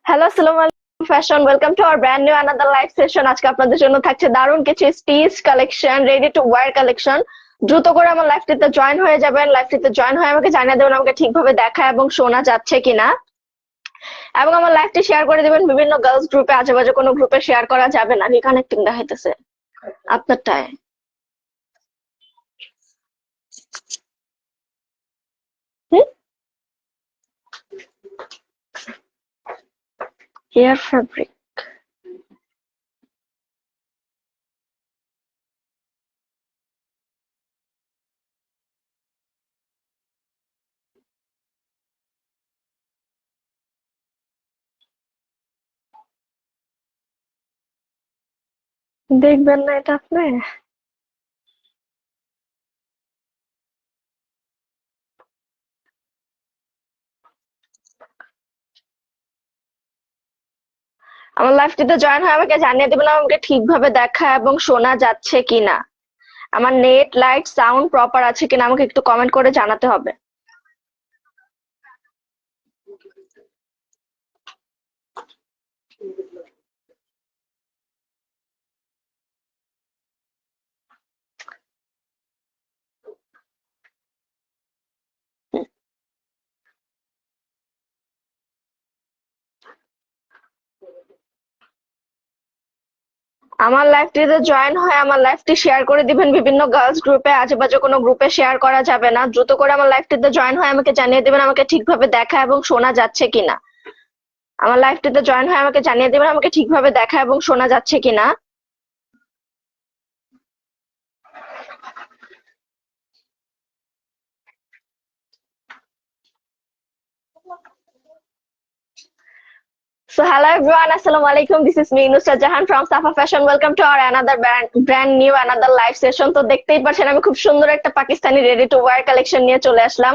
Hello, আসসালামু আলাইকুম fashion. Welcome to our brand new another live session. আজকে আপনাদের জন্য থাকছে দারুণ কিছু stitch collection, ready to wire collection. দ্রুত করে আমার লাইভটিতে জয়েন হয়ে যাবেন। লাইভটিতে জয়েন হয়ে আমাকে জানিয়ে দেবেন আমাকে ঠিকভাবে দেখা এবং শোনা যাচ্ছে কিনা, এবং আমার লাইভটি শেয়ার করে দিবেন বিভিন্ন গার্লস গ্রুপে। আজেবাজে কোনো গ্রুপে শেয়ার করা যাবে না। রিকানেক্টিং দেখাইতেছে আপনারটায়। হুম, হেয়ার ফ্যাব্রিক দেখবেন না এটা আপনি? আমার লাইভটিতে জয়েন হয়ে আমাকে জানিয়ে দেবেন আমাকে ঠিকভাবে দেখা এবং শোনা যাচ্ছে কিনা। আমার নেট, লাইট, সাউন্ড প্রপার আছে কিনা আমাকে একটু কমেন্ট করে জানাতে হবে। আমার লাইভটিতে জয়েন হয়ে আমার লাইভটি শেয়ার করে দিবেন বিভিন্ন গার্লস গ্রুপে। আজেবাজে কোনো গ্রুপে শেয়ার করা যাবে না। দ্রুত করে আমার লাইভটিতে জয়েন হয়ে আমাকে জানিয়ে দিবেন আমাকে ঠিকভাবে দেখা এবং শোনা যাচ্ছে কিনা। আমার লাইভটিতে জয়েন হয়ে আমাকে জানিয়ে দিবেন আমাকে ঠিকভাবে দেখা এবং শোনা যাচ্ছে কিনা। So hello everyone, Assalamu alaikum. This is me Nusrat Jahan from Safa Fashion. Welcome to our another brand new another live session. তো দেখতেই পাচ্ছেন আমি খুব সুন্দর একটা Pakistani ready to wire collection নিয়ে চলে আসলাম।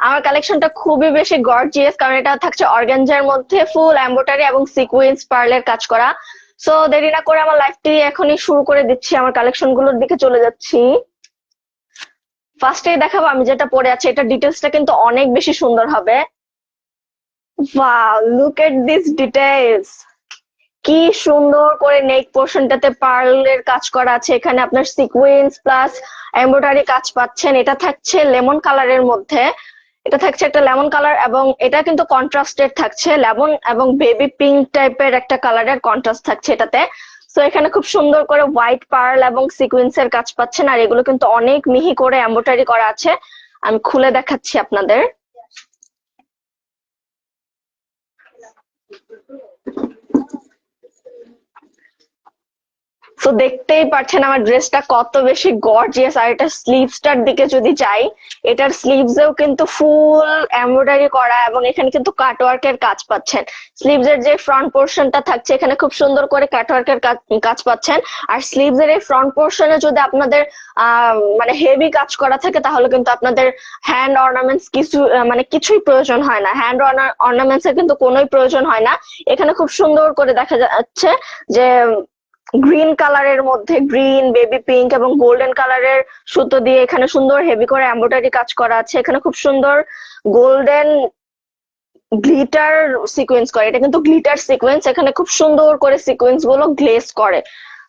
আমার কালেকশনটা খুবই বেশি গর্জিয়াস, কারণ এটা থাকছে অর্গানজার মধ্যে ফুল এমব্রয়ডারি এবং সিকোয়েন্স পার্লের কাজ করা। সো দেরি না করে আমার লাইভটি এখনই শুরু করে দিচ্ছি। আমার কালেকশন গুলোর দিকে চলে যাচ্ছি। ফার্স্টেই দেখাবো আমি যেটা পরে আছি, এটা ডিটেলসটা কিন্তু অনেক বেশি সুন্দর হবে। Wow, look at this details. কি সুন্দর করে নেক পোর্শনটাতে পার্লের কাজ করা আছে। এখানে আপনার সিকোয়েন্স প্লাস এমব্রয়ডারি কাজ পাচ্ছেন। এটা থাকছে লেমন কালারের মধ্যে। এটা থাকছে একটা লেমন কালার, এবং এটা কিন্তু কন্ট্রাস্টেড থাকছে। লেমন এবং বেবি পিঙ্ক টাইপের একটা কালারের কন্ট্রাস্ট থাকছে এটাতে। তো এখানে খুব সুন্দর করে হোয়াইট পার্ল এবং সিকোয়েন্সের কাজ পাচ্ছেন, আর এগুলো কিন্তু অনেক মিহি করে এমব্রয়ডারি করা আছে। আমি খুলে দেখাচ্ছি আপনাদের। তো দেখতেই পাচ্ছেন আমার ড্রেসটা কত বেশি গর্জিয়াস। আর এটা স্লিভসটার দিকে যদি যাই, এটার স্লিভসেও কিন্তু ফুল এমব্রয়ডারি করা, এবং এখানে কিন্তু কাটওয়ার্কের কাজ পাচ্ছেন। স্লিভস এর যে ফ্রন্ট পোর্শনটা থাকছে এখানে খুব সুন্দর করে কাটওয়ার্কের কাজ পাচ্ছেন। আর স্লিভস এর এই ফ্রন্ট পোর্শনে যদি আপনাদের মানে হেভি কাজ করা থাকে, তাহলে কিন্তু আপনাদের হ্যান্ড অর্নামেন্টস মানে কিছুই প্রয়োজন হয় না। হ্যান্ড অর্নামেন্টস এর কিন্তু কোনোই প্রয়োজন হয় না। এখানে খুব সুন্দর করে দেখা যাচ্ছে যে গ্রিন কালারের মধ্যে গ্রিন, বেবি পিঙ্ক এবং গোল্ডেন কালারের সুতো দিয়ে এখানে সুন্দর হেভি করে এমব্রয়ডারি কাজ করা আছে। এখানে খুব সুন্দর গোল্ডেন গ্লিটার সিকোয়েন্স করে। এটা কিন্তু গ্লিটার সিকোয়েন্স। এখানে খুব সুন্দর করে সিকোয়েন্স গুলো গ্লেজ করে।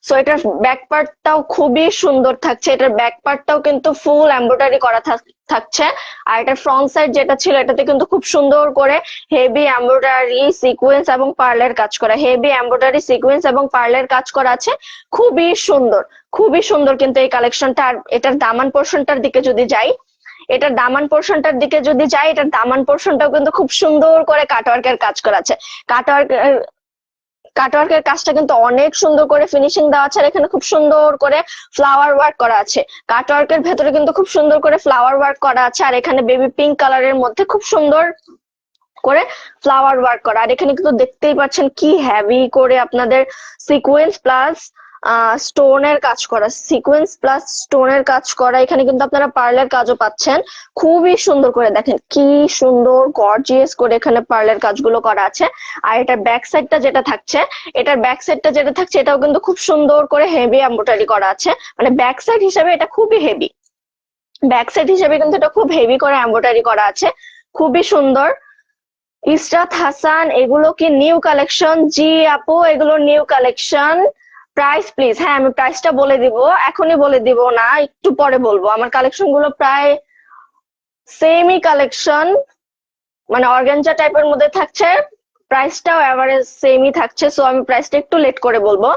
সো এটার ব্যাক পার্টটাও খুবই সুন্দর থাকছে। এটার ব্যাক পার্টটাও কিন্তু ফুল এমব্রয়ডারি করা থাকছে। আর এটার ফ্রন্ট সাইড যেটা ছিল এটাতে কিন্তু খুব সুন্দর করে হেভি এমব্রয়ডারি সিকোয়েন্স এবং পার্লের কাজ করা, হেভি এমব্রয়ডারি সিকোয়েন্স এবং পার্লের কাজ করা আছে। খুবই সুন্দর, খুবই সুন্দর কিন্তু এই কালেকশনটা। আর এটার দামান পোর্শনটার দিকে যদি যাই, এটার দামান পোর্শনটাও কিন্তু খুব সুন্দর করে কাটওয়ার্কের কাজ করা আছে। কাটওয়ার্ক কাটওয়ার্কের কাজটা কিন্তু অনেক সুন্দর করে ফিনিশিং দেওয়া আছে। আর এখানে খুব সুন্দর করে ফ্লাওয়ার ওয়ার্ক করা আছে। কাটওয়ার্কের ভেতরে কিন্তু খুব সুন্দর করে ফ্লাওয়ার ওয়ার্ক করা আছে। আর এখানে বেবি পিঙ্ক কালারের মধ্যে খুব সুন্দর করে ফ্লাওয়ার ওয়ার্ক করা। আর এখানে কিন্তু দেখতেই পাচ্ছেন কি হেভি করে আপনাদের সিকোয়েন্স প্লাস স্টোনের কাজ করা, এখানে কিন্তু আপনারা পার্লের কাজও পাচ্ছেন। খুবই সুন্দর করে দেখেন কি সুন্দর গর্জিয়াস করে এখানে পার্লের কাজগুলো করা আছে। আর এটার ব্যাক সাইডটা যেটা থাকছে, এটাও কিন্তু খুব সুন্দর করে হেভি এমব্রয়ডারি করা আছে। মানে ব্যাক সাইড হিসেবে এটা খুবই হেভি। ব্যাক সাইড হিসেবে কিন্তু এটা খুব হেভি করে এমব্রয়ডারি করা আছে। খুবই সুন্দর। ইসরাত হাসান, এগুলো কি নিউ কালেকশন? জি আপু, এগুলো নিউ কালেকশন। Price please. হ্যাঁ, আমি প্রাইসটা বলে দিব, এখনই বলে দিব না, একটু পরে বলবো। আমার কালেকশন গুলো প্রায় সেমই কালেকশন, মানে অর্গানজা টাইপের মধ্যে থাকছে, প্রাইসটাও এভারেজ সেমই থাকছে। সো আমি প্রাইসটা একটু লেট করে বলবো,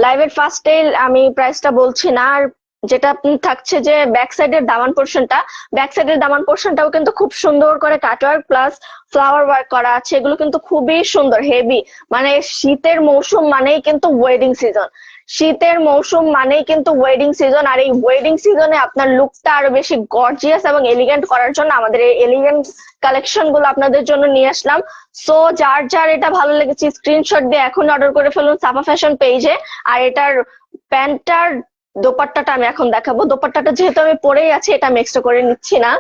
লাইভের ফার্স্টে আমি প্রাইসটা বলছি না। আর যেটা থাকছে যে ব্যাক সাইডের দামান পোর্শনটা, ব্যাক সাইডের দামান পোর্শনটাও কিন্তু খুব সুন্দর করে কাটওয়ার্ক প্লাস ফ্লাওয়ার ওয়ার্ক করা আছে। এগুলো কিন্তু খুবই সুন্দর, হেভি। মানে শীতের মৌসুম মানেই কিন্তু ওয়েডিং সিজন, শীতের মৌসুম মানেই কিন্তু ওয়েডিং সিজন। আর এই ওয়েডিং সিজনে আপনার লুকটা আরো বেশি গর্জিয়াস এবং এলিগেন্ট করার জন্য আমাদের এই এলিগেন্ট কালেকশন গুলো আপনাদের জন্য নিয়ে আসলাম। সো যার যার এটা ভালো লেগেছে স্ক্রিনশট দিয়ে এখন অর্ডার করে ফেলুন সাফা ফ্যাশন পেজে। আর এটার প্যান্টটার দোপাট্টাটা আমি এখন দেখাবো। দোপাট্টাটা যেহেতু আমি পরেই আছি, এটা আমি এক্সট্রা করে নিচ্ছি না।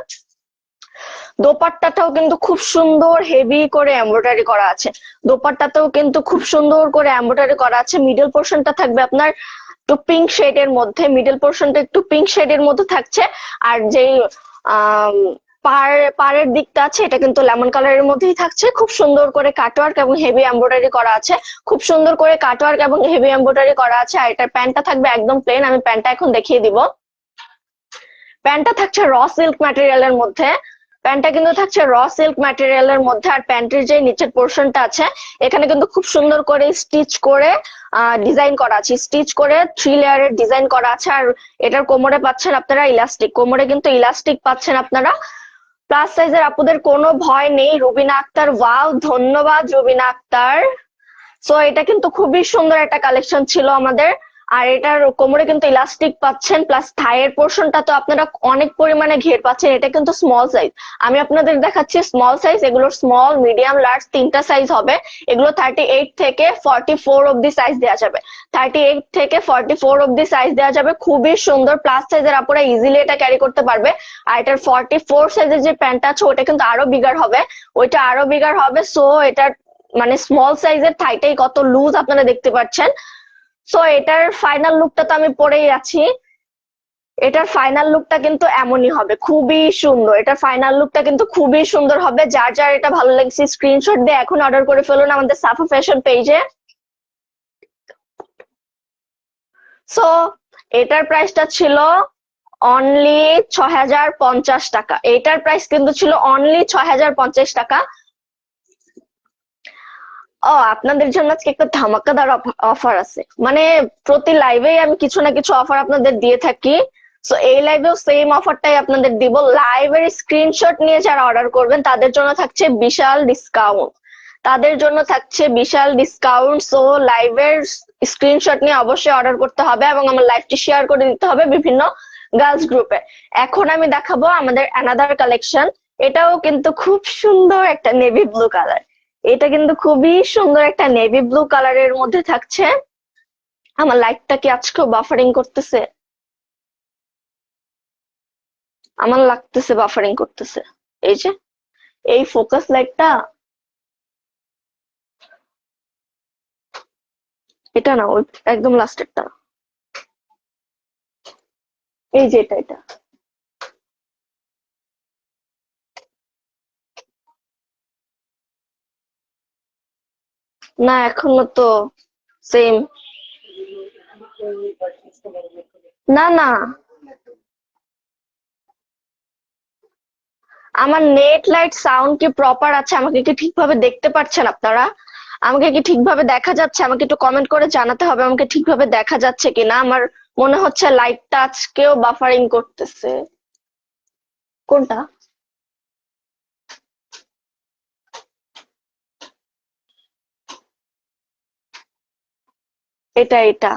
দোপাট্টাটাও কিন্তু খুব সুন্দর হেভি করে এমব্রয়ডারি করা আছে। দোপাট্টাতেও কিন্তু খুব সুন্দর করে এমব্রয়ডারি করা আছে। মিডল পোর্শনটা থাকবে আপনার একটু পিঙ্ক শেডের মধ্যে, মিডল পোর্শনটা একটু পিঙ্ক শেডের মধ্যে থাকছে। আর যেই পাড়ের দিকটা আছে এটা কিন্তু লেমন কালারের মধ্যেই থাকছে। খুব সুন্দর করে কাটওয়ার্ক এবং হেভি এমব্রয়ডারি করা আছে, খুব সুন্দর করে কাটওয়ার্ক এবং হেভি এমব্রয়ডারি করা আছে। আর এটার প্যান্টটা থাকবে একদম প্লেন, আমি প্যান্টটা এখন দেখিয়ে দিব। প্যান্টটা থাকছে র সিল্ক ম্যাটেরিয়ালের মধ্যে, প্যান্টটা কিন্তু থাকছে র সিল্ক ম্যাটেরিয়ালের মধ্যে। আর প্যান্টের যে নিচের পোর্শনটা আছে এখানে কিন্তু খুব সুন্দর করে স্টিচ করে ডিজাইন করা আছে, স্টিচ করে 3 লেয়ারের ডিজাইন করা আছে। আর এটার কোমরে পাচ্ছেন আপনারা ইলাস্টিক, কোমরে কিন্তু ইলাস্টিক পাচ্ছেন আপনারা। প্লাস সাইজের আপুদের কোনো ভয় নেই। রুবিনা আক্তার, ওয়াও, ধন্যবাদ রুবিনা আক্তার। সো এটা কিন্তু খুবই সুন্দর একটা কালেকশন ছিল আমাদের। আর এটার কোমরে কিন্তু ইলাস্টিক পাচ্ছেন, প্লাস থাইয়ের পোর্শনটা তো আপনারা অনেক পরিমাণে ঘের পাচ্ছেন। এটা কিন্তু স্মল সাইজ, আমি আপনাদের দেখাচ্ছি স্মল সাইজ। এগুলোর স্মল, মিডিয়াম, লার্জ 3টা সাইজ হবে। এগুলো 38 থেকে 44 অব্দি সাইজ দেওয়া যাবে, 38 থেকে 44 অব্দি সাইজ দেওয়া যাবে। খুবই সুন্দর, প্লাস সাইজের আপুরা ইজিলি এটা ক্যারি করতে পারবে। আর এটার 44 সাইজের যে প্যান্টটা আছে ওটা কিন্তু আরো বিগার হবে, ওইটা আরো বিগার হবে। সো এটার মানে স্মল সাইজের থাইটাই কত লুজ আপনারা দেখতে পাচ্ছেন। সো এটার ফাইনাল লুকটা তো আমি পরেই আছি, এটার ফাইনাল লুকটা কিন্তু এমনই হবে, খুবই সুন্দর। এটার ফাইনাল লুকটা কিন্তু খুবই সুন্দর হবে। যার যার এটা ভালো লাগছে স্ক্রিনশট দিয়ে এখন অর্ডার করে ফেলুন আমাদের সাফা ফ্যাশন পেজে। সো এটার প্রাইসটা ছিল অনলি ৬,০৫০ টাকা। এটার প্রাইস কিন্তু ছিল অনলি ৬,০৫০ টাকা। ও, আপনাদের জন্য আজকে একটা ধামাকাদার অফার আছে, মানে প্রতি লাইভে আমি কিছু না কিছু অফার আপনাদের দিয়ে থাকি। সো এই লাইভেও সেম অফারটাই আপনাদের দিব। লাইভের স্ক্রিনশট নিয়ে যারা অর্ডার করবেন তাদের জন্য থাকছে বিশাল ডিসকাউন্ট, তাদের জন্য থাকছে বিশাল ডিসকাউন্ট। সো লাইভের স্ক্রিনশট নিয়ে অবশ্যই অর্ডার করতে হবে এবং আমার লাইভটি শেয়ার করে দিতে হবে বিভিন্ন গার্লস গ্রুপে। এখন আমি দেখাবো আমাদের অ্যানাদার কালেকশন। এটাও কিন্তু খুব সুন্দর একটা নেভি ব্লু কালার, এটা কিন্তু খুবই সুন্দর একটা নেভি ব্লু কালারের মধ্যে থাকছে। আমার লাইটটা কি আজকেও বাফারিং করতেছে? আমার লাগতেছে বাফারিং করতেছে। এই যে এই ফোকাস লাইটটা, এটা না, ওই একদম লাস্টেরটা, এই যে এটা এটা না, এখনো তো সেম। না না, আমার নেট লাইট সাউন্ড কি প্রপার আছে? আমাকে কি ঠিকভাবে দেখতে পাচ্ছেন আপনারা? আমাকে কি ঠিকভাবে দেখা যাচ্ছে? আমাকে একটু কমেন্ট করে জানাতে হবে আমাকে ঠিকভাবে দেখা যাচ্ছে কিনা। আমার মনে হচ্ছে লাইটটা আজকেও বাফারিং করতেছে। কোনটা? এটা এটা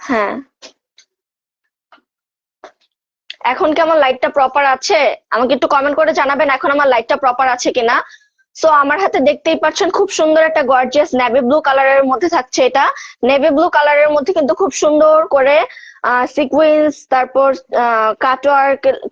হ্যাঁ, এখন কি আমার লাইটটা প্রপার আছে? আমাকে একটু কমেন্ট করে জানাবেন এখন আমার লাইটটা প্রপার আছে কিনা। সো আমার হাতে দেখতেই পাচ্ছেন খুব সুন্দর একটা গর্জিয়াস নেভি ব্লু কালারের মধ্যে থাকছে। এটা নেভি ব্লু কালারের মধ্যে কিন্তু খুব সুন্দর করে সিকোয়েন্স, তারপর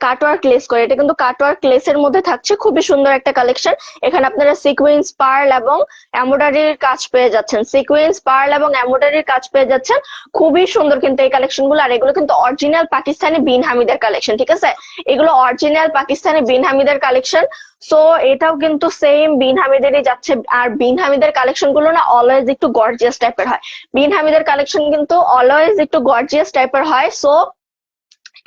কাটওয়ার্ক লেস করে, এটা কিন্তু কাটওয়ার্ক লেসের মধ্যে থাকছে, খুবই সুন্দর একটা কালেকশন। এখানে আপনারা সিকোয়েন্স, পার্ল এবং এমব্রয়ডারির কাজ পেয়ে যাচ্ছেন, সিকোয়েন্স, পার্ল এবং এমব্রয়ডারির কাজ পেয়ে যাচ্ছেন। খুবই সুন্দর কিন্তু এই কালেকশন গুলো। আর এগুলো কিন্তু অরিজিনাল পাকিস্তানি বিন হামিদের কালেকশন, ঠিক আছে? এগুলো অরিজিনাল পাকিস্তানি বিন হামিদের কালেকশন। সো এটাও কিন্তু সেম বিন হামিদেরই যাচ্ছে। আর বিন হামিদের কালেকশন গুলো না অলওয়েজ একটু গর্জিয়াস টাইপের হয়। বিন হামিদের কালেকশন কিন্তু অলওয়েজ একটু গর্জিয়াস টাইপের হয়। সো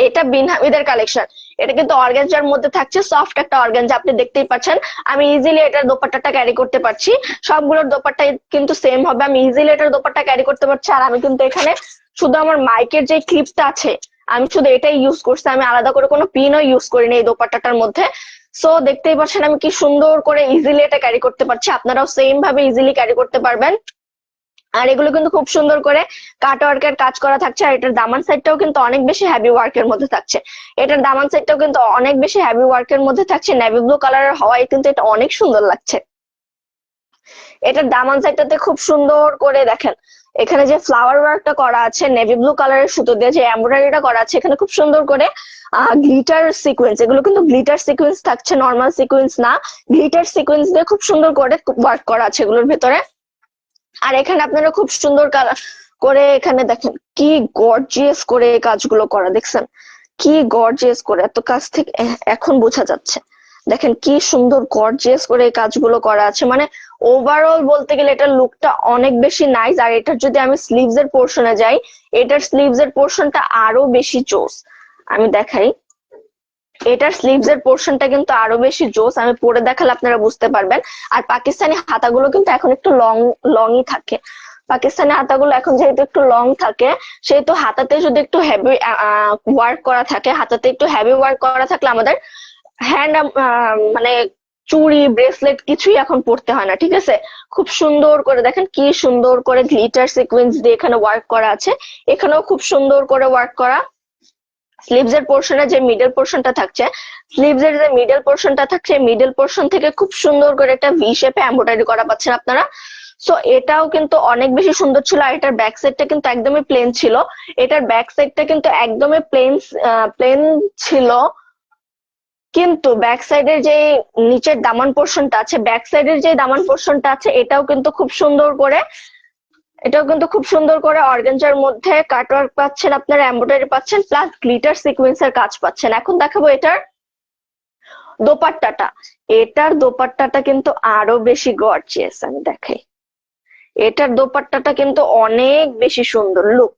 এটা বিন হামিদের কালেকশন। এটা কিন্তু অর্গানজার মধ্যে থাকছে, সফট একটা অর্গানজা, আপনি দেখতেই পাচ্ছেন। আমি ইজিলি এটার দোপাট্টাটা ক্যারি করতে পারছি, সবগুলোর দোপাট্টা কিন্তু সেম হবে, আমি ইজিলি এটার দোপাট্টা ক্যারি করতে পারছি। আর আমি কিন্তু এখানে শুধু আমার মাইকের যে ক্লিপটা আছে আমি শুধু এটাই ইউজ করছি, আমি আলাদা করে কোনো পিনও ইউজ করিনি এই দোপাট্টাটার মধ্যে। সো দেখতেই পাচ্ছেন আমি কি সুন্দর করে ইজিলি এটা ক্যারি করতে পারছি, আপনারাও সেম ভাবে ইজিলি ক্যারি করতে পারবেন। আর এগুলো কিন্তু খুব সুন্দর করে কাট ওয়ার্কের কাজ করা থাকছে। আর এটার দামান সাইডটাও কিন্তু অনেক বেশি হেভি ওয়ার্কের মধ্যে থাকছে, এটার দামান সাইডটাও কিন্তু অনেক বেশি হেভি ওয়ার্কের মধ্যে থাকছে। নেভি ব্লু কালারের হওয়ায় কিন্তু এটা অনেক সুন্দর লাগছে। এটার দামান সাইডটাতে খুব সুন্দর করে দেখেন, এখানে যে ফ্লাওয়ার ওয়ার্কটা করা আছে নেভি ব্লু কালারের সুতো দিয়ে, যে এমব্রয়ডারিটা করা আছে এখানে খুব সুন্দর করে গ্লিটার সিকোয়েন্স, এগুলো কিন্তু গ্লিটার সিকোয়েন্স থাকছে, নর্মাল সিকোয়েন্স না, গ্লিটার সিকোয়েন্স দিয়ে খুব সুন্দর করে ওয়ার্ক করা আছে এগুলোর ভেতরে। আর এখানে আপনারা খুব সুন্দর করে এখানে দেখেন কি গর্জিয়াস করে এই কাজগুলো করা, দেখছেন কি গর্জিয়াস করে, এত কাছ থেকে এখন বোঝা যাচ্ছে। দেখেন কি সুন্দর গর্জিয়াস করে এই কাজগুলো করা আছে, মানে ওভারঅল বলতে গেলে এটার লুকটা অনেক বেশি নাইস। আর এটার যদি আমি স্লিভস এর পোর্শনে যাই, এটার স্লিভস এর পোর্শনটা আরো বেশি জোস। আমি দেখাই, এটার স্লিভস এর পোর্শনটা কিন্তু আরো বেশি জোস, আমি পরে দেখালে আপনারা বুঝতে পারবেন। আর পাকিস্তানি হাতাগুলো কিন্তু এখন একটু লংই থাকে, পাকিস্তানি হাতাগুলো এখন যেহেতু একটু লং থাকে, সেহেতু হাতাতে যদি একটু হেভি ওয়ার্ক করা থাকে, হাতাতে একটু হেভি ওয়ার্ক করা থাকলে আমাদের হ্যান্ড মানে চুড়ি, ব্রেসলেট কিছুই এখন পড়তে হয় না, ঠিক আছে? খুব সুন্দর করে দেখেন কি সুন্দর করে গ্লিটার সিকোয়েন্স দিয়ে এখানে ওয়ার্ক করা আছে, এখানেও খুব সুন্দর করে ওয়ার্ক করা। স্লিভস এর পোর্শনে যে মিডল পোর্শনটা থাকছে, স্লিভস এর যে মিডল পোর্শনটা থাকছে, মিডল পোর্শন থেকে খুব সুন্দর করে একটা ভি শেপে এমব্রয়ডারি করা পাচ্ছেন আপনারা। সো এটাও কিন্তু অনেক বেশি সুন্দর ছিল। আর এটার ব্যাক সাইডটা কিন্তু একদমই প্লেন ছিল, এটার ব্যাক সাইডটা কিন্তু একদমই প্লেন ছিল। কিন্তু ব্যাক সাইডের যে নিচের দামান পোর্শনটা আছে, ব্যাক সাইডের যে দামান পোর্শনটা আছে এটাও কিন্তু খুব সুন্দর করে অর্গানজার মধ্যে কাটওয়ার্ক পাচ্ছেন, আপনারা এমব্রয়ডারি পাচ্ছেন, প্লাস গ্লিটার সিকোয়েন্সের কাজ পাচ্ছেন। এখন দেখাবো এটার দোপাট্টাটা। এটার দোপাট্টাটা কিন্তু আরো বেশি গর্জিয়াস, আমি দেখাই। এটার দোপাট্টাটা কিন্তু অনেক বেশি সুন্দর লুক,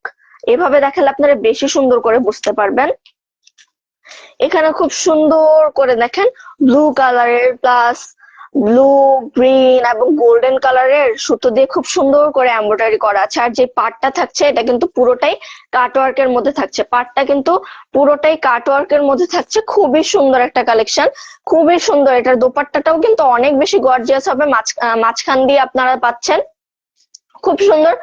এভাবে দেখালে আপনারা বেশি সুন্দর করে বুঝতে পারবেন। এখানে খুব সুন্দর করে দেখেন ব্লু কালারের প্লাস ব্লু, গ্রিন এবং গোল্ডেন কালারের সুতো দিয়ে খুব সুন্দর করে এমব্রয়ডারি করা আছে। আর যে পাটটা থাকছে এটা কিন্তু পুরোটাই কাটওয়ার্কের মধ্যে থাকছে, পাটটা কিন্তু পুরোটাই কাটওয়ার্কের মধ্যে থাকছে। খুবই সুন্দর একটা কালেকশন, খুবই সুন্দর। এটার দোপাট্টাটাও কিন্তু অনেক বেশি গর্জিয়াস হবে, মাঝখান দিয়ে আপনারা পাচ্ছেন খুব সুন্দর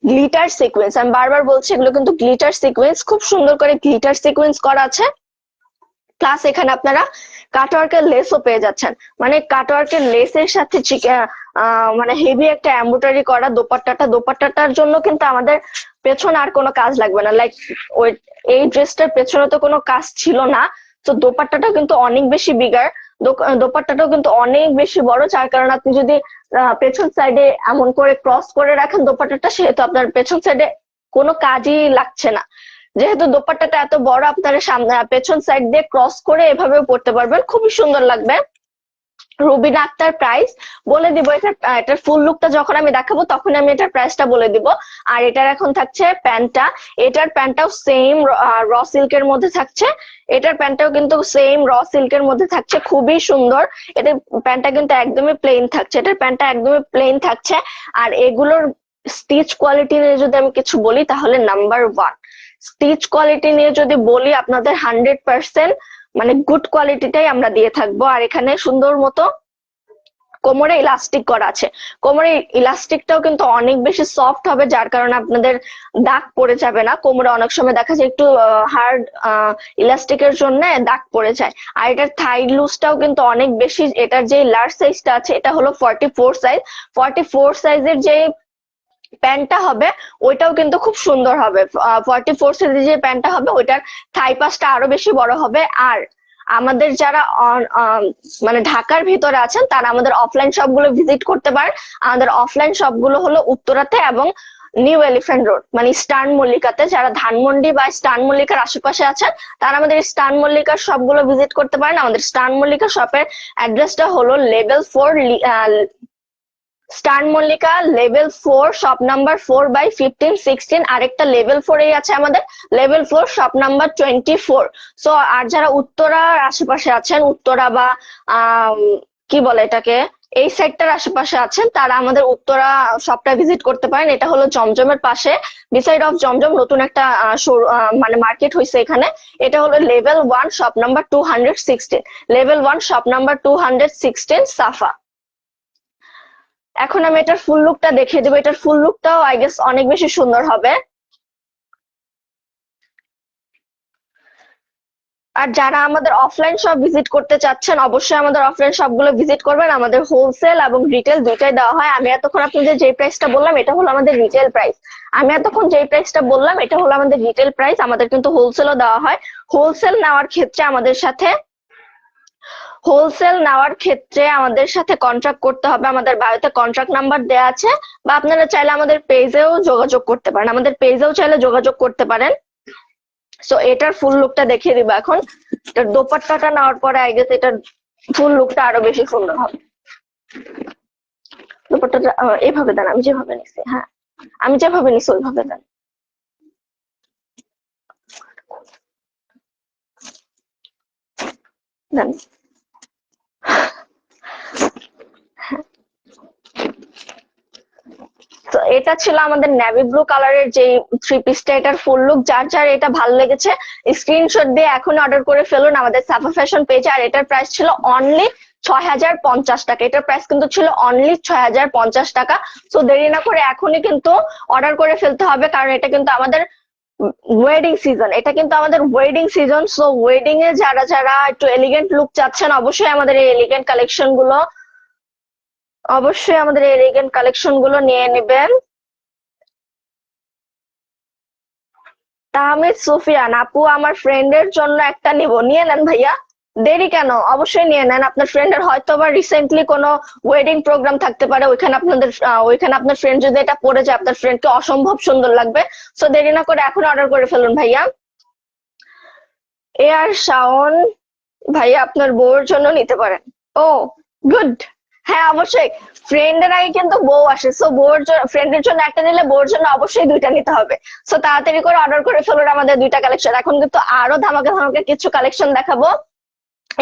গ্লিটার সিকোয়েন্স। আমি বারবার বলছি এগুলো কিন্তু গ্লিটার সিকোয়েন্স, খুব সুন্দর করে গ্লিটার সিকোয়েন্স করা আছে। প্লাস এখানে আপনারা কাটওয়ার্কের লেসও পেয়ে যাচ্ছেন, মানে কাটওয়ার্কের লেসের সাথে মানে হেভি একটা এমব্রয়ডারি করা দোপাট্টাটার জন্য কিন্তু আমাদের পেছনে আর কোনো কাজ লাগবে না। লাইক ওই এই ড্রেসটার পেছনে তো কোনো কাজ ছিল না, তো দোপাট্টাটাও কিন্তু অনেক বেশি বিগার, দোপাট্টাটাও কিন্তু অনেক বেশি বড়, যার কারণে আপনি যদি পেছন সাইডে এমন করে ক্রস করে রাখেন দোপাট্টাটা, সেহেতু আপনার পেছন সাইডে কোনো কাজই লাগছে না। যেহেতু দোপাট্টাটা এত বড়, আপনারা সামনে পেছন সাইড দিয়ে ক্রস করে এভাবেও পড়তে পারবেন, খুবই সুন্দর লাগবে। রুবিনা আক্তার প্রাইস বলে দিব, এটার ফুল লুকটা যখন আমি দেখাবো তখন আমি এটার প্রাইসটা বলে দিব। আর এটার এখন থাকছে প্যান্টটা, এটার প্যান্টটাও সেম র সিল্কের মধ্যে থাকছে, এটার প্যান্টটাও কিন্তু সেম র সিল্কের মধ্যে থাকছে, খুবই সুন্দর। এটার প্যান্টটা কিন্তু একদমই প্লেন থাকছে, এটার প্যান্টটা একদমই প্লেন থাকছে। আর এগুলোর স্টিচ কোয়ালিটি নিয়ে যদি আমি কিছু বলি তাহলে নাম্বার 1। স্টিচ কোয়ালিটি নিয়ে যদি বলি আপনাদের 100% মানে গুড কোয়ালিটিটাই আমরা দিয়ে থাকবো। আর এখানে সুন্দর মতো কোমরে ইলাস্টিক করা আছে, কোমরে ইলাস্টিকটাও কিন্তু অনেক বেশি সফট হবে, যার কারণে আপনাদের দাগ পড়ে যাবে না। কোমরে অনেক সময় দেখা যায় একটু হার্ড ইলাস্টিকের জন্য দাগ পড়ে যায়। আর এটার থাই লুজটাও কিন্তু অনেক বেশি, এটার যে লার্জ সাইজটা আছে এটা হলো 44 সাইজ, 44 সাইজের যে প্যান্টটা হবে ওইটাও কিন্তু খুব সুন্দর হবে। 44 সিরিজের যে প্যান্টটা হবে ওইটার থাই পাসটা আরো বেশি বড় হবে। আর আমাদের যারা মানে ঢাকার ভিতরে আছেন তারা আমাদের অফলাইন শপগুলো ভিজিট করতে পারেন। আমাদের অফলাইন শপগুলো হলো উত্তরাতে এবং নিউ এলিফ্যান্ট রোড মানে স্টান মল্লিকাতে। যারা ধানমন্ডি বা স্টান মল্লিকার আশেপাশে আছেন তারা আমাদের স্টান মল্লিকার শপগুলো ভিজিট করতে পারেন। আমাদের স্টান মল্লিকা শপের অ্যাড্রেসটা হলো লেভেল 4 স্টান মল্লিকা লেভেল 4 শপ নাম্বার 4/15-16। আরেকটা লেভেল 4 এই আছে আমাদের লেভেল 4 শপ নাম্বার 24। সো আর যারা উত্তরার আশেপাশে আছেন উত্তরা বা কি বলে এটাকে এই সেক্টর আশেপাশে আছেন তারা আমাদের উত্তরা শপটা ভিজিট করতে পারেন। এটা হলো জমজমের পাশে, বিসাইড অফ জমজম নতুন একটা মানে মার্কেট হয়েছে এখানে। এটা হলো level 1 shop number 216, level 1 shop number 216 সাফা। এখন আমি এটার ফুল লুকটা দেখিয়ে দেবো। এটার ফুল লুকটাও আই গেস অনেক বেশি সুন্দর হবে। আর যারা আমাদের অফলাইন শপ ভিজিট করতে চাচ্ছেন অবশ্যই আমাদের অফলাইন শপগুলো ভিজিট করবেন। আমাদের হোলসেল এবং রিটেল দুইটাই দেওয়া হয়। আমি এতক্ষণ আপনাদের যে প্রাইসটা বললাম এটা হলো আমাদের রিটেল প্রাইস। আমি এতক্ষণ যে প্রাইসটা বললাম এটা হলো আমাদের রিটেল প্রাইস। আমাদের কিন্তু হোলসেলও দেওয়া হয়। হোলসেল নেওয়ার ক্ষেত্রে আমাদের সাথে কন্ট্রাক্ট করতে হবে। আমাদের বায়োতে কন্ট্রাক্ট নাম্বার দেওয়া আছে, বা আপনারা চাইলে আমাদের পেজেও যোগাযোগ করতে পারেন। আমাদের পেজেও চাইলে যোগাযোগ করতে পারেন। সো এটার ফুল লুকটা দেখিয়ে দিব এখন। এটার দোপাট্টাটা নেওয়ার পরে আই গেস এটার ফুল লুকটা আরো বেশি সুন্দর হবে। দোপাট্টাটা এইভাবে দেন, আমি যেভাবে নিছি। হ্যাঁ, আমি যেভাবে নিছি ওইভাবে দেন। দেন। তো এটা ছিল আমাদের নেভি ব্লু কালারের যে থ্রি পিসটা। এটার ফুল লুক যার যার এটা ভালো লেগেছে স্ক্রিনশট দিয়ে এখন অর্ডার করে ফেলুন আমাদের সাফা ফ্যাশন পেজে। আর এটার প্রাইস ছিল অনলি 6050 টাকা। এটার প্রাইস কিন্তু ছিল অনলি 6050 টাকা। সো দেরি না করে এখনই কিন্তু অর্ডার করে ফেলতে হবে, কারণ এটা কিন্তু আমাদের ওয়েডিং সিজন। এটা কিন্তু আমাদের ওয়েডিং সিজন। সো ওয়েডিং এ যারা যারা একটু এলিগেন্ট লুক চাচ্ছেন অবশ্যই আমাদের এই এলিগেন্ট কালেকশন গুলো নিয়ে নেবেন। তাহমিদ সুফিয়ান আপু, আমার ফ্রেন্ডের জন্য একটা নিব, নিয়ে নেন ভাইয়া, দেরি কেন? অবশ্যই নিয়ে নেন। আপনার ফ্রেন্ডের হয়তো বা রিসেন্টলি কোনো ওয়েডিং প্রোগ্রাম থাকতে পারে, ওইখানে আপনার ফ্রেন্ড যদি এটা পরে যায় আপনার ফ্রেন্ডকে অসম্ভব সুন্দর লাগবে। সো দেরি না করে এখন অর্ডার করে ফেলুন ভাইয়া। আর শাওন ভাইয়া আপনার বউর জন্য নিতে পারেন। ও গুড, হ্যাঁ অবশ্যই। ফ্রেন্ডের আগে কিন্তু বউ আসে। সো ফ্রেন্ডের জন্য একটা নিলে বউর জন্য অবশ্যই দুইটা নিতে হবে। সো তাড়াতাড়ি করে অর্ডার করে ফেলুন আমাদের দুইটা কালেকশন। এখন কিন্তু আরো ধামাকা ধামাকা কিছু কালেকশন দেখাবো।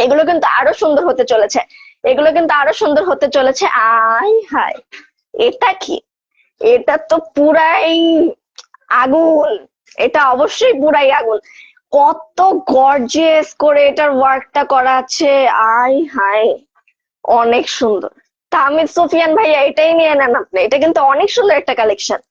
এগুলো কিন্তু আরো সুন্দর হতে চলেছে। আয় হায়, এটা কি? এটা তো পুরাই আগুন। এটা অবশ্যই পুরাই আগুন। কত গর্জিয়াস করে এটার ওয়ার্কটা করা আছে, আয় হায় অনেক সুন্দর। তাহমিদ সুফিয়ান ভাইয়া এটাই নিয়ে নেন আপনি। এটা কিন্তু অনেক সুন্দর একটা কালেকশন।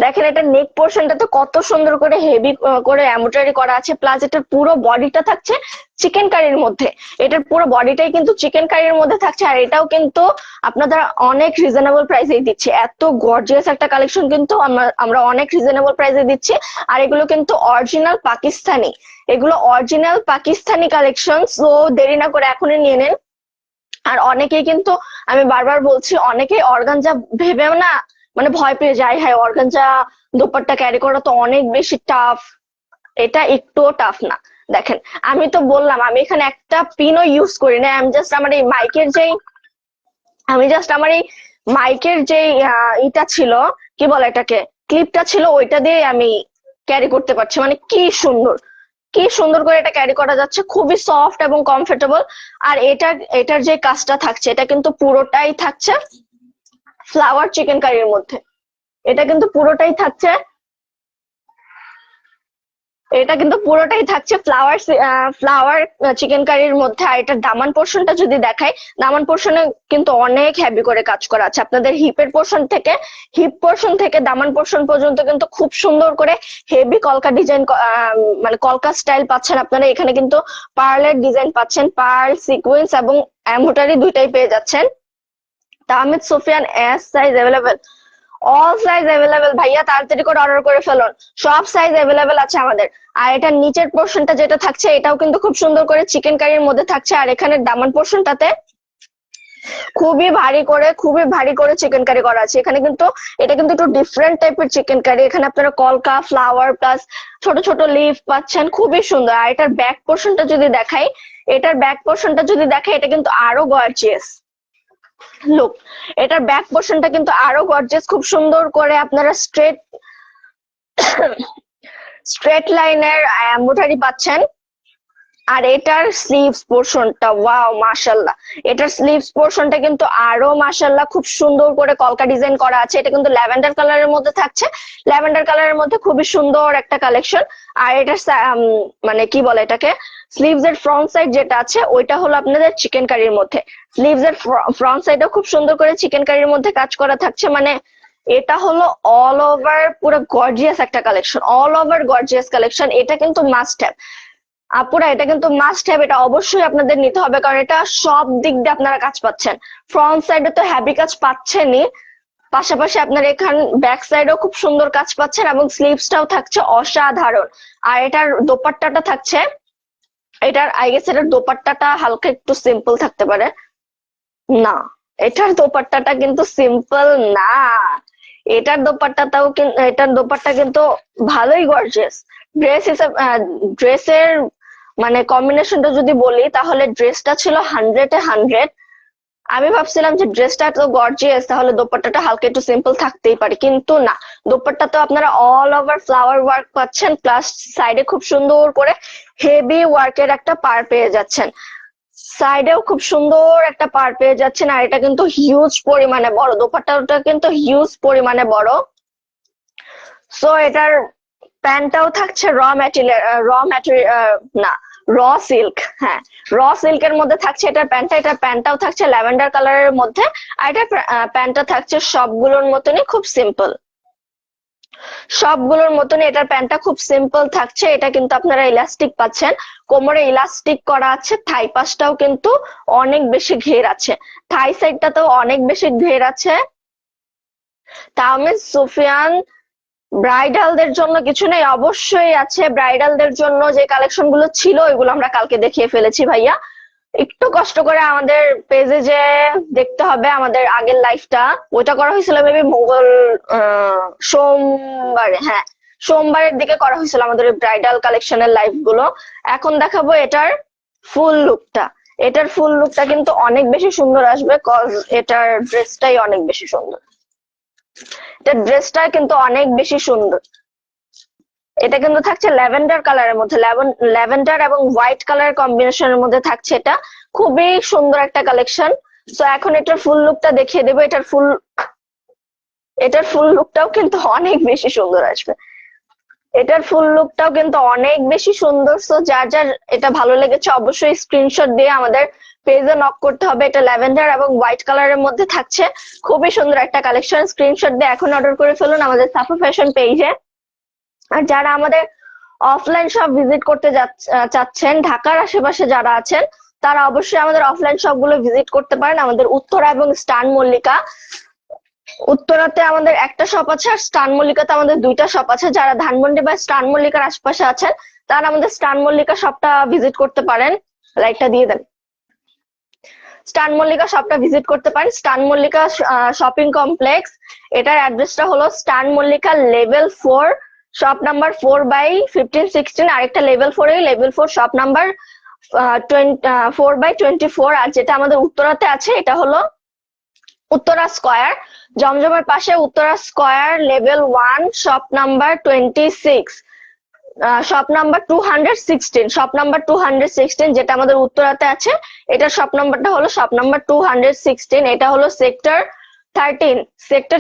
দেখেন এটা নেক পোর্শনটা তো কত সুন্দর করে হেভি করে এমব্রয়ডারি করা আছে, প্লাস এটার পুরো বডিটা থাকছে চিকেন কারির মধ্যে। এটার পুরো বডিটাই কিন্তু চিকেন কারির মধ্যে থাকছে। আর এটাও কিন্তু আপনাদের অনেক রিজনেবল প্রাইসে দিচ্ছে। এত গর্জিয়াস একটা কালেকশন কিন্তু আমরা অনেক রিজনেবল প্রাইসে দিচ্ছি। আর এগুলো কিন্তু অরিজিনাল পাকিস্তানি কালেকশন। সো দেরি না করে এখনই নিয়ে নেন। আর অনেকেই কিন্তু, আমি বারবার বলছি, অনেকেই অর্গানজা ভেবেও না মানে ভয় পেয়ে যায়। হ্যাঁ, অর্গানজা দোপাট্টা ক্যারি করা তো অনেক বেশি টাফ। এটা একটুও টাফ না। দেখেন আমি তো বললাম আমি এখানে একটা পিনও ইউজ করি না। আমি জাস্ট আমার এই মাইকের যেই ইটা ছিল, কি বলে এটাকে, ক্লিপটা ছিল, ওইটা দিয়ে আমি ক্যারি করতে পারছি। মানে কি সুন্দর করে এটা ক্যারি করা যাচ্ছে, খুবই সফট এবং কমফোর্টেবল। আর এটার যে কাজটা থাকছে এটা কিন্তু পুরোটাই থাকছে ফ্লাওয়ার চিকেন কারির মধ্যে। এটা কিন্তু পুরোটাই থাকছে ফ্লাওয়ার চিকেন কারির মধ্যে। আর এটার দামান পোর্শনটা যদি দেখাই, দামান পোর্শনে কিন্তু অনেক হেভি করে কাজ করা আছে। আপনাদের হিপ পোর্শন থেকে দামান পোর্শন পর্যন্ত কিন্তু খুব সুন্দর করে হেভি কলকা ডিজাইন, মানে কলকা স্টাইল পাচ্ছেন আপনারা। এখানে কিন্তু পার্লের ডিজাইন পাচ্ছেন, পার্ল, সিকোয়েন্স এবং এমব্রয়ডারি দুইটাই পেয়ে যাচ্ছেন। Tahmid Sufiyan, S size available. All size available ভাইয়া, তাড়াতাড়ি করে অর্ডার করে ফেলুন, সব সাইজ অ্যাভেলেবেল আছে আমাদের। আর এটার নিচের পোর্শনটা যেটা থাকছে এটাও কিন্তু খুব সুন্দর করে চিকেন কারির মধ্যে থাকছে, আর এখানে দামান পোর্শনটাতে খুবই ভারী করে চিকেন কারি করা আছে। এখানে কিন্তু এটা কিন্তু একটু ডিফারেন্ট টাইপের চিকেন কারি, এখানে আপনারা কলকা ফ্লাওয়ার প্লাস ছোট ছোট লিফ পাচ্ছেন, খুবই সুন্দর। আর এটার ব্যাক পোর্শনটা যদি দেখাই, এটা কিন্তু আরো গর্জিয়াস লুক। এটার ব্যাক পোর্শনটা কিন্তু আরো গর্জিয়াস, খুব সুন্দর করে আপনারা স্ট্রেট লাইনের এমব্রয়ডারি পাচ্ছেন। আর এটার স্লিভস পোর্শনটা ওয়াও মাশাল্লাহ, এটার স্লিভস পোর্শনটা কিন্তু আরো মাশাল্লাহ খুব সুন্দর করে কলকা ডিজাইন করা আছে। এটা কিন্তু ল্যাভেন্ডার কালারের মধ্যে থাকছে, ল্যাভেন্ডার কালারের মধ্যে খুবই সুন্দর একটা কালেকশন। আর এটার মানে কি বলে এটাকে, স্লিভস এর ফ্রন্ট সাইড যেটা আছে ওইটা হলো আপনাদের চিকেন কারির মধ্যে, স্লিভস এর ফ্রন্ট সাইডও খুব সুন্দর করে চিকেন কারির মধ্যে কাজ করা থাকছে। মানে এটা হলো অল ওভার পুরো গর্জিয়াস একটা collection, all over gorgeous collection. এটা কিন্তু মাস্ট হ্যাভ আপুরা, এটা কিন্তু মাস্ট হ্যাভ, এটা অবশ্যই আপনাদের নিতে হবে, কারণ এটা সব দিক দিয়ে আপনারা কাজ পাচ্ছেন। ফ্রন্ট সাইডে তো হ্যাভি কাজ পাচ্ছেনই, পাশাপাশি আপনার এখান ব্যাক সাইডেও খুব সুন্দর কাজ পাচ্ছেন, এবং স্লিভসটাও থাকছে অসাধারণ। আর এটার দোপাট্টাটা থাকছে, আই গেস এটার দোপাট্টাটা হালকা একটু সিম্পল থাকতে পারে, না এটার দোপাট্টাটা কিন্তু সিম্পল না, এটার দোপাট্টা কিন্তু ভালোই গর্জিয়াস। ড্রেসের মানে কম্বিনেশনটা যদি বলি তাহলে ড্রেসটা ছিল 100-এ 100। আমি ভাবছিলাম যে ড্রেসটা এত গর্জিয়াস তাহলে দোপাট্টাটা হালকা একটু সিম্পল থাকতেই পারে, কিন্তু না, দোপাট্টা তো আপনারা অল ওভার ফ্লাওয়ার ওয়ার্ক পাচ্ছেন, প্লাস সাইডে খুব সুন্দর করে হেভি ওয়ার্কের একটা পার পেয়ে যাচ্ছেন, সাইডেও খুব সুন্দর একটা পার পেয়ে যাচ্ছেন। আর এটা কিন্তু হিউজ পরিমাণে বড়, দোপাট্টাটা কিন্তু হিউজ পরিমাণে বড়। সো এটার প্যান্টটাও থাকছে র সিল্ক, হ্যাঁ র সিল্কের মধ্যে থাকছে এটার প্যান্টটাও থাকছে ল্যাভেন্ডার কালারের মধ্যে। আর এটা প্যান্টটা থাকছে সবগুলোর মতনই খুব সিম্পল, এটার প্যান্টটা খুব সিম্পল থাকছে। এটা কিন্তু আপনারা ইলাস্টিক পাচ্ছেন, কোমরে ইলাস্টিক করা আছে, থাই পাশটাও কিন্তু অনেক বেশি ঘের আছে, থাই সাইডটাতেও অনেক বেশি ঘের আছে। তাহমিদ সুফিয়ান, ব্রাইডালদের জন্য কিছু নেই? অবশ্যই আছে, ব্রাইডালদের জন্য যে কালেকশন গুলো ছিল ওইগুলো আমরা কালকে দেখিয়ে ফেলেছি ভাইয়া। একটু কষ্ট করে আমাদের পেজে যে দেখতে হবে, আমাদের আগের লাইফটা ওইটা করা হয়েছিল মেবি সোমবারে, হ্যাঁ সোমবারের দিকে করা হয়েছিল আমাদের ব্রাইডাল কালেকশনের লাইভ গুলো। এখন দেখাবো ফুল লুকটা এটার ফুল লুকটা কিন্তু অনেক বেশি সুন্দর আসবে, কজ এটার ড্রেসটাই অনেক বেশি সুন্দর, এটার ড্রেসটা কিন্তু অনেক বেশি সুন্দর। এটা কিন্তু থাকছে ল্যাভেন্ডার কালারের মধ্যে, ল্যাভেন্ডার এবং হোয়াইট কালার কম্বিনেশনের মধ্যে থাকছে, এটা খুবই সুন্দর একটা কালেকশন। তো এখন এটার ফুল লুকটা দেখিয়ে দেবো, এটার ফুল লুকটাও কিন্তু অনেক বেশি সুন্দর আসবে, এটার ফুল লুকটাও কিন্তু অনেক বেশি সুন্দর। সো যার যার এটা ভালো লেগেছে অবশ্যই স্ক্রিনশট দিয়ে আমাদের পেজে নক করতে হবে। এটা ল্যাভেন্ডার এবং হোয়াইট কালারের মধ্যে থাকছে, খুবই সুন্দর একটা কালেকশন। স্ক্রিনশট দিয়ে এখন অর্ডার করে ফেলুন আমাদের সাফা ফ্যাশন পেজে। আর যারা আমাদের অফলাইন শপ ভিজিট করতে চাচ্ছেন, ঢাকার আশেপাশে যারা আছেন তারা অবশ্যই আমাদের অফলাইন শপ গুলো ভিজিট করতে পারেন। আমাদের উত্তরা এবং স্টান মল্লিকা, উত্তরাতে আমাদের একটা শপ আছে, আর স্টান মল্লিকাতে আমাদের দুইটা শপ আছে। যারা ধানমন্ডি বা স্টান মল্লিকার আশেপাশে আছেন তারা আমাদের স্টান মল্লিকা শপটা ভিজিট করতে পারেন, লাইটটা দিয়ে দেন, স্টান মল্লিকা শপটা ভিজিট করতে পারেন। স্টান মল্লিকা শপিং কমপ্লেক্স, এটার অ্যাড্রেসটা হলো স্টান মল্লিকা লেভেল 4, শপ নাম্বার 4/15-16। আরেকটা লেভেল 4 শপ নাম্বার 4/24। আর যেটা আমাদের উত্তরাতে আছে এটা হলো উত্তরা স্কয়ার, জমজমের পাশে Uttara square level 1 shop number 26, shop number 216, যেটা আমাদের উত্তরাতে আছে। এটা শপ নাম্বারটা হলো শপ নাম্বার 216। এটা হলো সেক্টর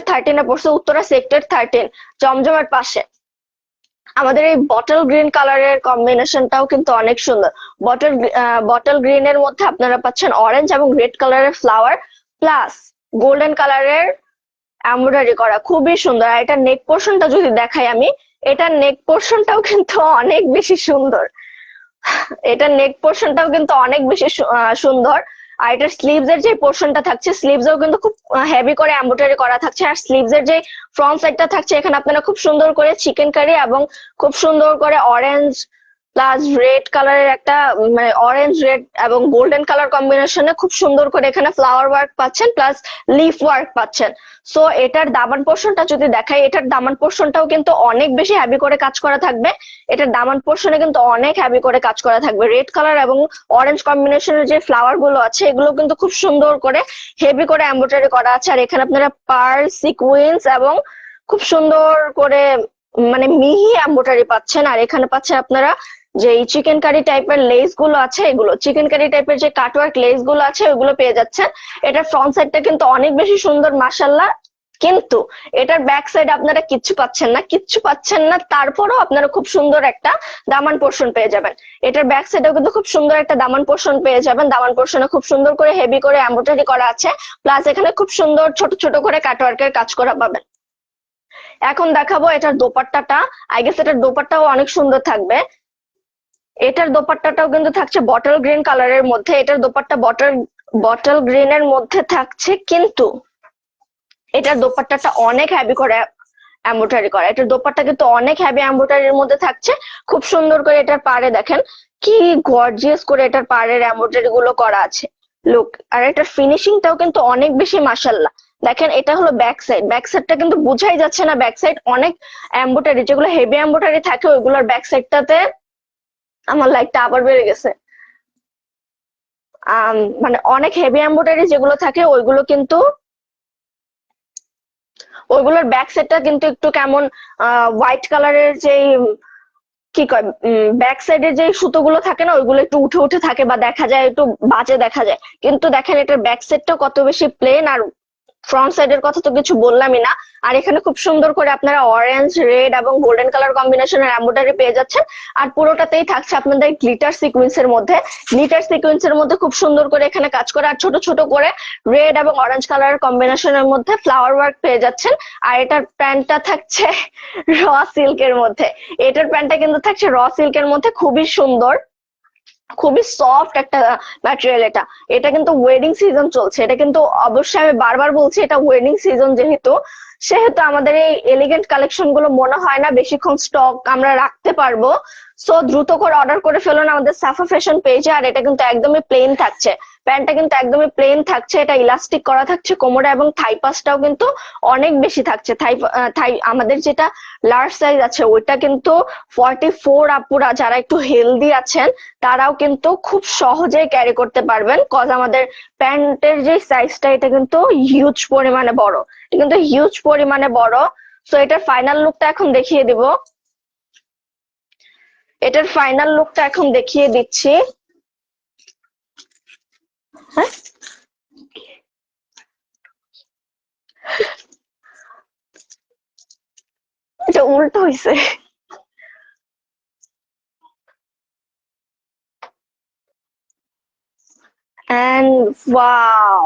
13 পড়ছে, উত্তরা সেক্টর 13 জমজমের পাশে। আমাদের এই বটল গ্রিন কালারের কম্বিনেশনটাও কিন্তু অনেক সুন্দর, বটল গ্রিন এর মধ্যে আপনারা পাচ্ছেন অরেঞ্জ এবং রেড কালারের ফ্লাওয়ার প্লাস গোল্ডেন কালারের এমব্রয়ডারি করা, খুবই সুন্দর। আর এটা নেক পোর্শনটা যদি দেখাই আমি, এটার নেক পোর্শনটাও কিন্তু অনেক বেশি সুন্দর, সুন্দর। আর এটার স্লিভস এর যে পোর্শনটা থাকছে, স্লিভস এও কিন্তু খুব হেভি করে এমব্রয়ডারি করা থাকছে। আর স্লিভস এর যে ফ্রন্ট সাইডটা থাকছে, এখানে আপনারা খুব সুন্দর করে চিকেন কারি এবং খুব সুন্দর করে অরেঞ্জ প্লাস রেড কালারের একটা মানে অরেঞ্জ রেড এবং গোল্ডেন কালার কম্বিনেশনে খুব সুন্দর করে এখানে ফ্লাওয়ার ওয়ার্ক পাচ্ছেন প্লাস লিফ ওয়ার্ক পাচ্ছেন। সো এটার দামান পোর্শনটা যদি দেখাই, এটার দামান পোর্শনটাও কিন্তু অনেক বেশি হেভি করে কাজ করা থাকবে। এটার দামান পোর্শনে কিন্তু অনেক হেভি করে কাজ করা থাকবে। রেড কালার এবং অরেঞ্জ কম্বিনেশনের যে ফ্লাওয়ার গুলো আছে, এগুলো কিন্তু খুব সুন্দর করে হেভি করে এমব্রয়ডারি করা আছে। আর এখানে আপনারা পার্ল, সিকুয়েন্স এবং খুব সুন্দর করে মানে মিহি এমব্রয়ডারি পাচ্ছেন। আর এখানে পাচ্ছেন আপনারা যে চিকেন কারি টাইপের লেস গুলো আছে, এগুলো চিকেন কারি টাইপের যে কাটওয়ার্ক লেস গুলো আছে ওগুলো পেয়ে যাচ্ছেন। এটার ফ্রন্ট সাইডটা কিন্তু অনেক বেশি সুন্দর মাশাআল্লাহ, কিন্তু এটার ব্যাক সাইড আপনারা কিচ্ছু পাচ্ছেন না, তারপরেও আপনারা খুব সুন্দর একটা দামান পোর্শন পেয়ে যাবেন। এটার ব্যাক সাইডেও কিন্তু খুব সুন্দর একটা দামান পোর্শন পেয়ে যাবেন। দামান পোর্শনে খুব সুন্দর করে হেভি করে এমব্রয়ডারি করা আছে, প্লাস এখানে খুব সুন্দর ছোট ছোট করে কাটওয়ার্কের কাজ করা পাবেন। এখন দেখাবো এটার দোপাট্টাটা। আই গেস এটার দোপাট্টাও অনেক সুন্দর থাকবে। এটার দোপাট্টাটাও কিন্তু থাকছে বটল গ্রিন কালারের মধ্যে। এটার দোপাট্টা বটল গ্রিনের মধ্যে থাকছে, কিন্তু এটার দোপাট্টাটা অনেক হেভি করে এমব্রয়ডারি করা। এটার দোপাট্টা কিন্তু অনেক হেভি এমব্রয়ডারির মধ্যে থাকছে। খুব সুন্দর করে এটার পাড়ে দেখেন কি গর্জিয়াস করে এটার পাড়ের এমব্রয়ডারি গুলো করা আছে। লুক, আর এটার ফিনিশিংটাও কিন্তু অনেক বেশি মাশাআল্লাহ। দেখেন এটা হলো ব্যাক সাইড। ব্যাক সাইডটা কিন্তু বোঝাই যাচ্ছে না ব্যাক সাইড অনেক এমব্রয়ডারি, যেগুলো হেভি এমব্রয়ডারি থাকে ওইগুলোর ব্যাক সাইডটাতে আমার লাইটটা আবার বেড়ে গেছে। মানে অনেক হেভি এমব্রয়ডারি যেগুলো থাকে ওইগুলোর ব্যাক সাইডটা কিন্তু একটু কেমন হোয়াইট কালারের যে কি কয় ব্যাক সাইডের যে সুতোগুলো থাকে না, ওইগুলো একটু উঠে উঠে থাকে বা দেখা যায় একটু বাজে দেখা যায়। কিন্তু দেখেন এটার ব্যাক সাইডটা কত বেশি প্লেন, আর ফ্রন্ট সাইডের কথা তো কিছু বললামই না। আর এখানে খুব সুন্দর করে আপনারা অরেঞ্জ, রেড এবং গোল্ডেন কালার কম্বিনেশনের এমব্রয়ডারি পেয়ে যাচ্ছেন। আর পুরোটাতেই থাকছে আপনাদের গ্লিটার সিকোয়েন্সের মধ্যে খুব সুন্দর করে এখানে কাজ করে, আর ছোট ছোট করে রেড এবং অরেঞ্জ কালার কম্বিনেশনের মধ্যে ফ্লাওয়ার ওয়ার্ক পেয়ে যাচ্ছেন। আর এটার প্যান্টটা থাকছে র সিল্কের মধ্যে। এটার প্যান্টটা কিন্তু থাকছে র সিল্কের মধ্যে, খুবই সুন্দর, খুবই সফট একটা ম্যাটেরিয়াল। এটা কিন্তু ওয়েডিং সিজন চলছে। এটা কিন্তু অবশ্যই আমি বারবার বলছি, এটা ওয়েডিং সিজন সেহেতু আমাদের এই এলিগেন্ট কালেকশন গুলো মনে হয় না বেশিক্ষণ স্টক আমরা রাখতে পারবো। সো দ্রুত করে অর্ডার করে ফেলুন আমাদের সাফা ফ্যাশন পেজে। আর এটা কিন্তু একদমই প্লেন থাকছে, প্যান্টটা কিন্তু একদমই প্লেন থাকছে। এটা ইলাস্টিক করা থাকছে কোমরে, এবং থাই পাসটাও কিন্তু অনেক বেশি থাকছে। থাই আমাদের যেটা লার্জ সাইজ আছে ওইটা কিন্তু 44। আপুরা যারা একটু হেলদি আছেন তারাও কিন্তু খুব সহজেই ক্যারি করতে পারবেন, কজ আমাদের প্যান্টের যে সাইজটা এটা কিন্তু হিউজ পরিমাণে বড়। সো এটার ফাইনাল লুকটা এখন দেখিয়ে দিব। দিচ্ছি। হ্যাঁ, এটা উল্টো হয়েছে। এন্ড ওয়াও,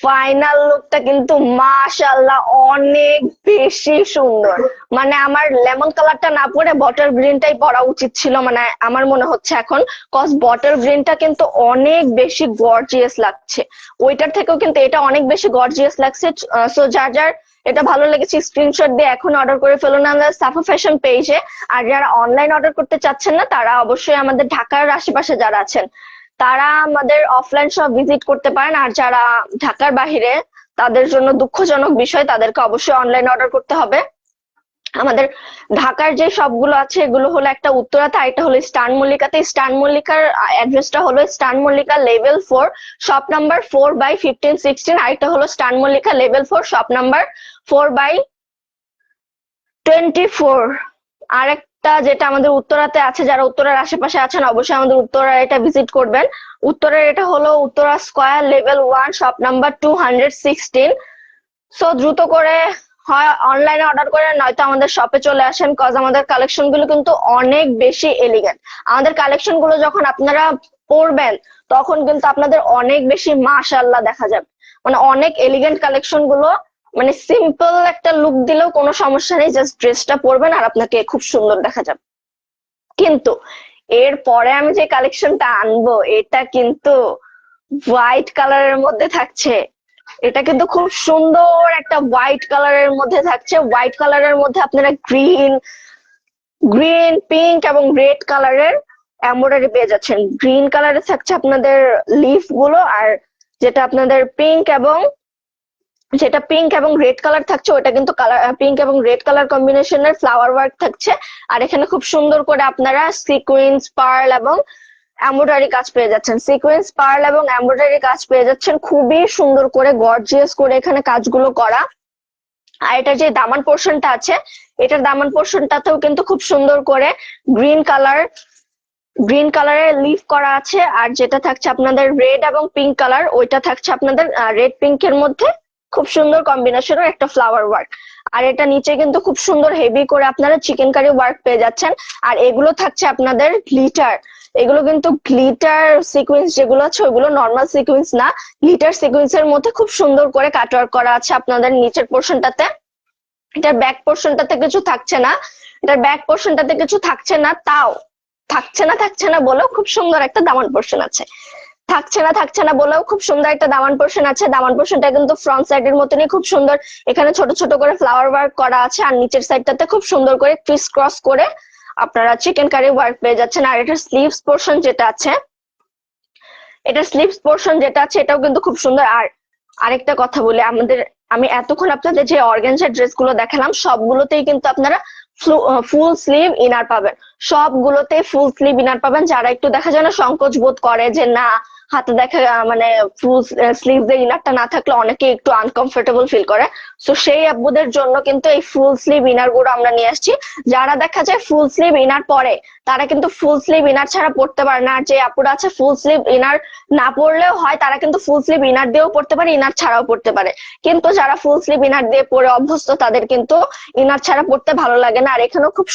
ফাইনাল লুকটা কিন্তু মাশাআল্লাহ অনেক বেশি সুন্দর। মানে আমার লেমন কালারটা না পরে বটল গ্রিনটাই পরা উচিত ছিল, মানে আমার মনে হচ্ছে এখন, কজ বটল গ্রিনটা কিন্তু অনেক বেশি গর্জিয়াস লাগছে। ওইটার থেকেও কিন্তু এটা অনেক বেশি গর্জিয়াস লাগছে। সো যার যার এটা ভালো লেগেছে স্ক্রিনশট দিয়ে এখন অর্ডার করে ফেলুন আমাদের সাফা ফ্যাশন পেজে। আর যারা অনলাইন অর্ডার করতে চাচ্ছেন না, তারা অবশ্যই আমাদের ঢাকার আশেপাশে যারা আছেন তারা আমাদের অফলাইন শপ ভিজিট করতে পারেন। আর যারা ঢাকার বাহিরে, তাদের জন্য দুঃখজনক বিষয়, তাদেরকে অবশ্যই অনলাইন অর্ডার করতে হবে। আমাদের ঢাকার যে শপগুলো আছে এগুলো হলো একটা উত্তরাতে, আর এটা হলো স্টান মল্লিকাতে। স্টান মল্লিকার অ্যাড্রেসটা হলো স্টান মল্লিকা লেভেল 4 শপ নাম্বার 4/1516। আর এটা হলো স্টান মল্লিকা লেভেল 4 শপ নাম্বার 4/24। আর একটা যেটা আমাদের উত্তরাতে আছে, যারা উত্তরার আশেপাশে আছেন অবশ্যই আমাদের উত্তরা এটা ভিজিট করবেন। উত্তরের এটা হলো Uttara square level 1 shop number 216। So দ্রুত করে হয় অনলাইনে অর্ডার করেন, নয়তো আমাদের শপে চলে আসেন, কজ আমাদের কালেকশন গুলো কিন্তু অনেক বেশি এলিগেন্ট। আমাদের কালেকশন গুলো যখন আপনারা পরবেন তখন কিন্তু আপনাদের অনেক বেশি মাশাআল্লাহ দেখা যাবে। মানে অনেক এলিগেন্ট কালেকশন গুলো, মানে সিম্পল একটা লুক দিলেও কোনো সমস্যা নেই, জাস্ট ড্রেসটা পরবেন আর আপনাকে খুব সুন্দর দেখা যাবে। কিন্তু এর পরে আমি যে কালেকশনটা আনবো এটা কিন্তু হোয়াইট কালারের মধ্যে থাকছে। এটা কিন্তু খুব সুন্দর একটা হোয়াইট কালারের মধ্যে থাকছে। হোয়াইট কালারের মধ্যে আপনারা গ্রিন, পিঙ্ক এবং রেড কালারের এমব্রয়ডারি পেয়ে যাচ্ছেন। গ্রিন কালারে থাকছে আপনাদের লিফ গুলো, আর যেটা আপনাদের পিঙ্ক এবং রেড কালার থাকছে ওটা কিন্তু পিঙ্ক এবং রেড কালার কম্বিনেশনের ফ্লাওয়ার ওয়ার্ক থাকছে। আর এখানে খুব সুন্দর করে আপনারা সিকোয়েন্স, পার্ল এবং এমব্রয়ডারি কাজ পেয়ে যাচ্ছেন। সিকোয়েন্স, পার্ল এবং এমব্রয়ডারি কাজ পেয়ে যাচ্ছেন, খুবই সুন্দর করে গর্জিয়াস করে এখানে কাজগুলো করা। আর এটার যে দামান পোর্শনটা আছে, এটার দামান পোর্শনটাতেও কিন্তু খুব সুন্দর করে গ্রিন কালারের লিফ করা আছে। আর যেটা থাকছে আপনাদের রেড এবং পিঙ্ক কালার, ওইটা থাকছে আপনাদের রেড পিঙ্কের মধ্যে খুব সুন্দর কম্বিনেশনের একটা ফ্লাওয়ার ওয়ার্ক। আর এটা নিচে কিন্তু খুব সুন্দর হেভি করে আপনারা চিকেন কারি ওয়ার্ক পেয়ে যাচ্ছেন। আর এগুলো থাকছে আপনাদের গ্লিটার। এগুলো কিন্তু গ্লিটার সিকোয়েন্স যেগুলো আছে ওগুলো নর্মাল সিকোয়েন্স না, গ্লিটার সিকোয়েন্সের মধ্যে খুব সুন্দর করে কাটওয়ার্ক করা আছে আপনাদের নিচের পোর্শনটাতে। এটার ব্যাক পোর্শনটাতে কিছু থাকছে না, তাও থাকছে না বলেও খুব সুন্দর একটা দামান পোর্শন আছে। থাকছে না বলেও খুব সুন্দর একটা দামান পোর্শন আছে। দামান পোর্শনটা কিন্তু ফ্রন্ট সাইডের মতনই খুব সুন্দর, এখানে ছোট ছোট করে ফ্লাওয়ার ওয়ার্ক করা আছে। আর নিচের সাইডটাতে খুব সুন্দর করে ক্রিস ক্রস করে আপনারা চিকেন কারি ওয়ার্ক পেয়ে যাচ্ছেন। আর এটার স্লিভস পোর্শন যেটা আছে, এটাও কিন্তু খুব সুন্দর। আর আরেকটা কথা বলি, আমি এতক্ষণ আপনাদের যে অর্গানজার ড্রেস গুলো দেখালাম সবগুলোতেই কিন্তু আপনারা ফুল স্লিভ ইনার পাবেন। সবগুলোতেই ফুল স্লিভ ইনার পাবেন। যারা একটু দেখা যায় না সংকোচ বোধ করে যে না হাতে দেখা মানে ফুল স্লিভ এর ইনারটা না থাকলে অনেকে একটু আনকমফোর্টেবল ফিল করে, তো সেই আব্বুদের জন্য কিন্তু এই ফুল স্লিভ ইনার গুলো আমরা নিয়ে আসছি। যারা দেখা যায় ফুল স্লিভ ইনার পরে তারা কিন্তু ফুল স্লিভ ইনার ছাড়া পড়তে পারে না। আর যে আপুরা আছে ফুল স্লিভ ইনার না পড়লেও হয়, তারা কিন্তু ফুল স্লিভ ইনার দিয়েও পড়তে পারে, ইনার ছাড়াও পড়তে পারে। কিন্তু যারা ফুল স্লিভ ইনার দিয়ে পরে অভ্যস্ত তাদের কিন্তু ইনার ছাড়া পড়তে ভালো লাগে না। আর এখানেও খুব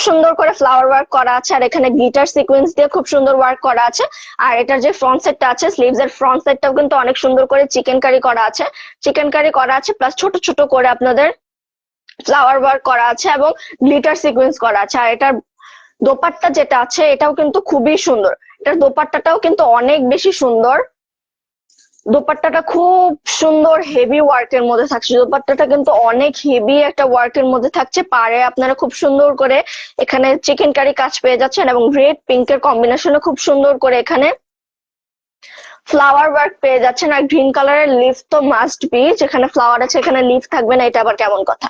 সুন্দর করে ফ্লাওয়ার ওয়ার্ক করা আছে। আর এখানে গ্লিটার সিকোয়েন্স দিয়ে খুব সুন্দর ওয়ার্ক করা আছে। আর এটার যে ফ্রন্ট সাইডটা আছে, স্লিভস এর ফ্রন্ট সাইডটাও কিন্তু অনেক সুন্দর করে চিকেন কারি করা আছে, প্লাস ছোট ছোট করে আপনাদের ফ্লাওয়ার ওয়ার্ক করা আছে এবং গ্লিটার সিকোয়েন্স করা আছে। আর এটার দোপাট্টা যেটা আছে এটাও কিন্তু খুবই সুন্দর, এটার দোপাট্টাটাও কিন্তু অনেক বেশি সুন্দর। দোপাট্টাটা খুব সুন্দর হেভি ওয়ার্কের মধ্যে থাকছে। দোপাট্টাটা কিন্তু অনেক হেভি একটা ওয়ার্কের মধ্যে থাকছে। পারে আপনারা খুব সুন্দর করে এখানে চিকেন কারি কাজ পেয়ে যাচ্ছেন এবং রেড পিঙ্কের কম্বিনেশনে খুব সুন্দর করে এখানে ফ্লাওয়ার ওয়ার্ক পেয়ে যাচ্ছেন। আর গ্রিন কালারের লিফ তো মাস্ট বি, যেখানে ফ্লাওয়ার আছে এখানে লিফ থাকবে না, এটা আবার কেমন কথা।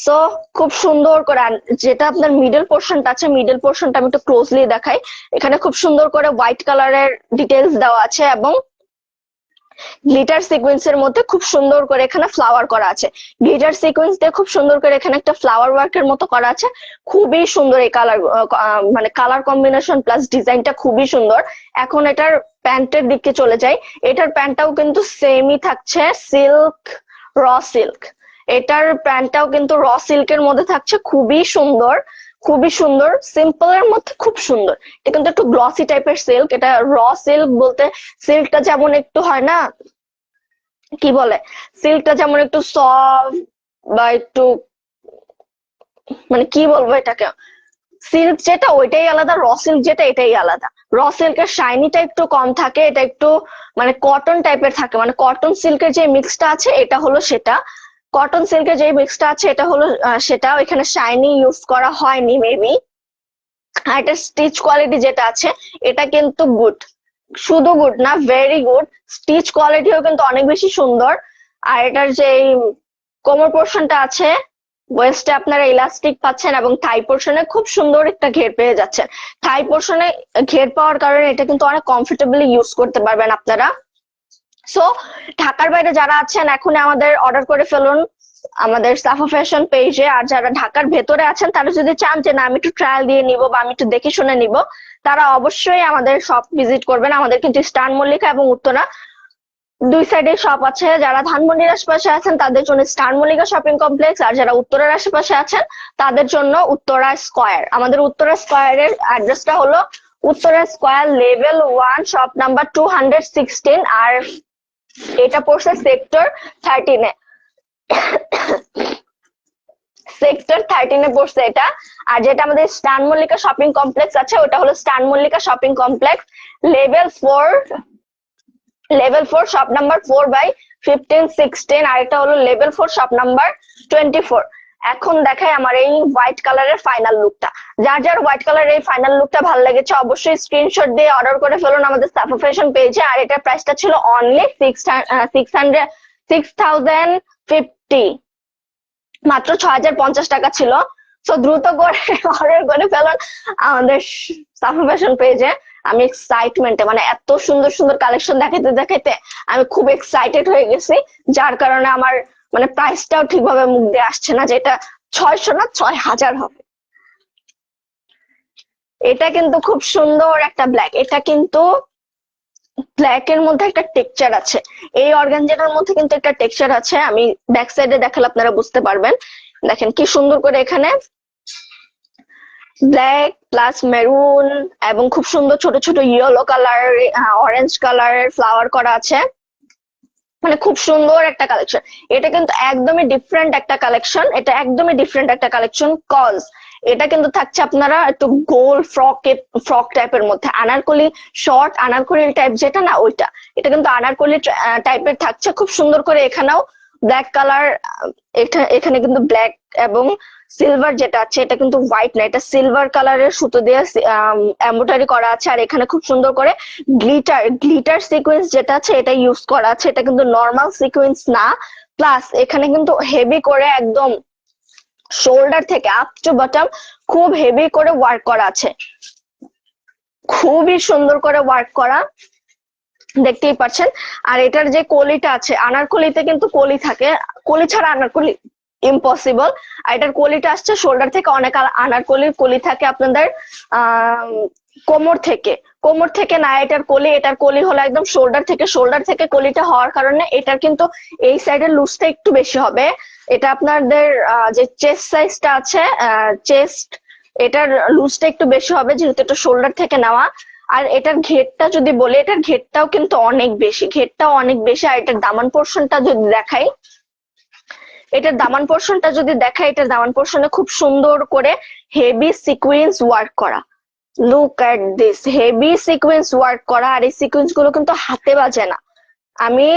সো খুব সুন্দর করে যেটা আপনার মিডল পোর্শনটা আছে, মিডল পোর্শনটা আমি একটু ক্লোজলি দেখাই। এখানে খুব সুন্দর করে হোয়াইট কালারের ডিটেলস দেওয়া আছে এবং গ্লিটার সিকোয়েন্সের মধ্যে খুব সুন্দর করে এখানে ফ্লাওয়ার করা আছে। গ্লিটার সিকোয়েন্স দিয়ে খুব সুন্দর করে এখানে একটা ফ্লাওয়ার ওয়ার্কের মতো করা আছে। খুবই সুন্দর এই কালার, মানে কালার কম্বিনেশন প্লাস ডিজাইনটা খুবই সুন্দর। এখন এটার প্যান্টের দিকে চলে যাই। এটার প্যান্টটাও কিন্তু সেমই থাকছে, সিল্ক, র সিল্ক। এটার প্যান্টটাও কিন্তু র সিল্কের মধ্যে থাকছে, খুবই সুন্দর, সিম্পল এর মধ্যে খুব সুন্দর। এটা কিন্তু একটু গ্লসি টাইপের সিল্ক। এটা র সিল্ক বলতে সিল্কটা যেমন একটু হয় না, কি বলে, সিল্কটা যেমন একটু সফট বা একটু মানে কি বলবো এটাকে, সিল্ক যেটা ওইটাই আলাদা, র সিল্ক যেটা এটাই আলাদা। র সিল্কের শাইনিটা একটু কম থাকে, এটা একটু মানে কটন টাইপের থাকে, মানে কটন সিল্কের যে মিক্সটা আছে এটা হলো সেটা, কটন সিল্কের যে মিক্সটা আছে এটা হলো সেটা। এখানে শাইনি ইউজ করা হয়নি মেবি। আর এটা স্টিচ কোয়ালিটি যেটা আছে এটা কিন্তু গুড, শুধু গুড না ভেরি গুড, স্টিচ কোয়ালিটিও কিন্তু অনেক বেশি সুন্দর। আর এটার যে কোমর পোর্শনটা আছে, ওয়েস্টে আপনারা ইলাস্টিক পাচ্ছেন এবং থাই পোর্শনে খুব সুন্দর একটা ঘের পেয়ে যাচ্ছেন। থাই পোর্শনে ঘের পাওয়ার কারণে এটা কিন্তু অনেক কমফোর্টেবলি ইউজ করতে পারবেন আপনারা। সো ঢাকার বাইরে যারা আছেন এখনই আমাদের অর্ডার করে ফেলুন আমাদের সাফা ফ্যাশন পেজে। আর যারা ঢাকার ভেতরে আছেন তারা যদি চান যে না আমি একটু ট্রায়াল দিয়ে নিব বা আমি একটু দেখে শুনে নিব, তারা অবশ্যই আমাদের শপ ভিজিট করবেন। আমাদের কিন্তু স্টার মল্লিকা এবং উত্তরা দুই সাইডে শপ আছে। যারা ধানমন্ডির আশেপাশে আছেন তাদের জন্য স্টার মল্লিকা শপিং কমপ্লেক্স, আর যারা উত্তরার আশেপাশে আছেন তাদের জন্য উত্তরা স্কয়ার। আমাদের উত্তরা স্কয়ারের অ্যাড্রেসটা হলো Uttara square level 1 shop number 216। আর এটা পড়ছে সেক্টর 13-এ। সেক্টর 13 এ পড়ছে এটা। আর যেটা আমাদের স্টান মল্লিকা শপিং কমপ্লেক্স আছে ওটা হলো স্টান Mallika shopping complex, level 4, shop number 4/15-16। আর এটা হলো লেভেল 4 শপ নাম্বার 24। এখন দেখাই আমার এই হোয়াইট কালারের ফাইনাল লুকটা। যার যার হোয়াইট কালারের এই ফাইনাল লুকটা ভালো লেগেছে অবশ্যই স্ক্রিনশট দিয়ে অর্ডার করে ফেলুন আমাদের সাফা ফ্যাশন পেজে। আর এটার প্রাইসটা ছিল অনলি 6050, মাত্র 6050 টাকা ছিল। তো দ্রুত করে অর্ডার করে ফেলুন আমাদের সাফা ফ্যাশন পেজে। আমি এক্সাইটমেন্টে, মানে এত সুন্দর সুন্দর কালেকশন দেখাইতে দেখাইতে আমি খুব এক্সাইটেড হয়ে গেছি, যার কারণে আমার মানে প্রাইসটাও ঠিকভাবে মুখ দিয়ে আসছে না যে এটা 600 না 6000 হবে। এটা কিন্তু খুব সুন্দর একটা ব্ল্যাক, এটা কিন্তু ব্ল্যাক এর মধ্যে একটা টেক্সচার আছে, এই অর্গানজাটার মধ্যে কিন্তু একটা টেক্সচার আছে। আমি ব্যাক সাইডে দেখালে আপনারা বুঝতে পারবেন। দেখেন কি সুন্দর করে এখানে ব্ল্যাক প্লাস মেরুন এবং খুব সুন্দর ছোট ছোট ইয়েলো কালার, অরেঞ্জ কালারের ফ্লাওয়ার করা আছে, মানে খুব সুন্দর একটা কালেকশন। এটা কিন্তু একদমই ডিফারেন্ট একটা কালেকশন, এটা একদমই ডিফারেন্ট একটা কালেকশন। কজ এটা কিন্তু থাকছে আপনারা একটু গোল ফ্রক টাইপের মধ্যে, আনারকলি শর্ট আনারকলি টাইপ যেটা না ওইটা, এটা কিন্তু আনারকলি টাইপের থাকছে। খুব সুন্দর করে এখানেও ব্ল্যাক কালার, এখানে কিন্তু ব্ল্যাক এবং সিলভার যেটা আছে এটা কিন্তু হোয়াইট না, এটা সিলভার কালারের সুতো দিয়ে এমব্রয়ডারি করা আছে। আর এখানে খুব সুন্দর করে গ্লিটার সিকোয়েন্স যেটা আছে এটা ইউজ করা আছে, এটা কিন্তু নর্মাল সিকোয়েন্স না। প্লাস এখানে কিন্তু হেভি করে একদম শোল্ডার থেকে আপ টু বটম খুব হেভি করে ওয়ার্ক করা আছে, খুবই সুন্দর করে ওয়ার্ক করা, দেখতেই পাচ্ছেন। আর এটার যে কলিটা আছে, আনারকলিতে কিন্তু কলি থাকে, কলি ছাড়া আনারকলি ইম্পসিবল। আর এটার কলিটা আসছে শোল্ডার থেকে, অনেক আনারকলির কলি থাকে আপনাদের কোমর থেকে না, এটার কলি হলো একদম শোল্ডার থেকে কলিটা হওয়ার কারণে এটার কিন্তু এই সাইডের লুজটা একটু বেশি হবে। এটা আপনাদের যে চেস্ট সাইজটা আছে, চেস্ট এটার লুজটা একটু বেশি হবে যেহেতু এটা শোল্ডার থেকে নেওয়া। আর এটার ঘেরটা যদি বলি, এটার ঘেরটাও কিন্তু অনেক বেশি, আর এটার দামান পোর্শনটা যদি দেখাই, এটার দামান পোর্শনে খুব সুন্দর করে হেভি সিকোয়েন্স ওয়ার্ক করা। Look at this, heavy sequence work করা। আর এই সিকোয়েন্স গুলো কিন্তু হাতে বাজে না, আমি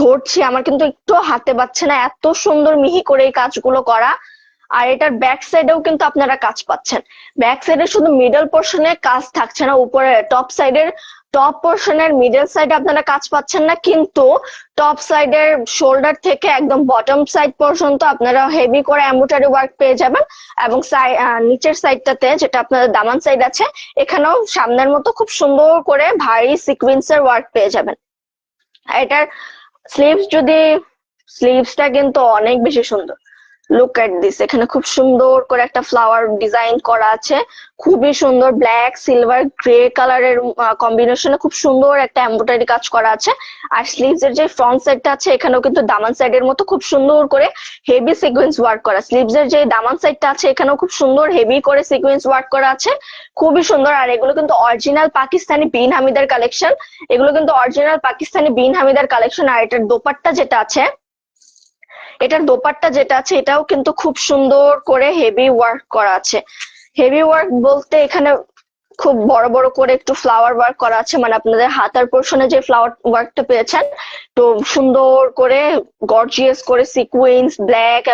ধরছি আমার কিন্তু একটু হাতে বাজছে না, এত সুন্দর মিহি করে এই কাজগুলো করা। আর এটার ব্যাক সাইডেও কিন্তু আপনারা কাজ পাচ্ছেন, ব্যাক সাইডে শুধু মিডল পোর্শনে কাজ থাকছে না, উপরে টপ পোর্শনের মিডল সাইডে আপনারা কাজ পাচ্ছেন না, কিন্তু টপ সাইডের শোল্ডার থেকে একদম বটম সাইড পর্যন্ত আপনারা হেভি করে এমব্রয়ডারি ওয়ার্ক পেয়ে যাবেন। এবং নিচের সাইডটাতে যেটা আপনাদের দামান সাইড আছে, এখানেও সামনের মতো খুব সুন্দর করে ভারী সিকোয়েন্সের ওয়ার্ক পেয়ে যাবেন। এটার স্লিভসটা কিন্তু অনেক বেশি সুন্দর। লুক এট দিস, এখানে খুব সুন্দর করে একটা ফ্লাওয়ার ডিজাইন করা আছে, খুবই সুন্দর ব্ল্যাক সিলভার গ্রে কালারের কম্বিনেশনে খুব সুন্দর একটা এমব্রয়ডারি কাজ করা আছে। আর স্লিভস এর যে ফ্রন্ট সাইডটা আছে এখানেও কিন্তু দামান সাইডের মতো খুব সুন্দর করে হেভি সিকোয়েন্স ওয়ার্ক করা, স্লিভস এর যে দামান সাইডটা আছে এখানেও খুব সুন্দর হেভি করে সিকোয়েন্স ওয়ার্ক করা আছে, খুবই সুন্দর। আর এগুলো কিন্তু অরিজিনাল পাকিস্তানি বিন হামিদার কালেকশন, আর এটার দোপাট্টা যেটা আছে এটাও কিন্তু খুব সুন্দর করে হেভি ওয়ার্ক করা আছে। হেভি ওয়ার্ক বলতে এখানে খুব বড় বড় করে একটু ফ্লাওয়ার ওয়ার্ক করা আছে, মানে আপনাদের হাতার পোর্শনে যে ফ্লাওয়ার ওয়ার্কটা পেয়েছেন তো সুন্দর করে গর্জিয়াস করে সিকোয়েন্স ব্ল্যাক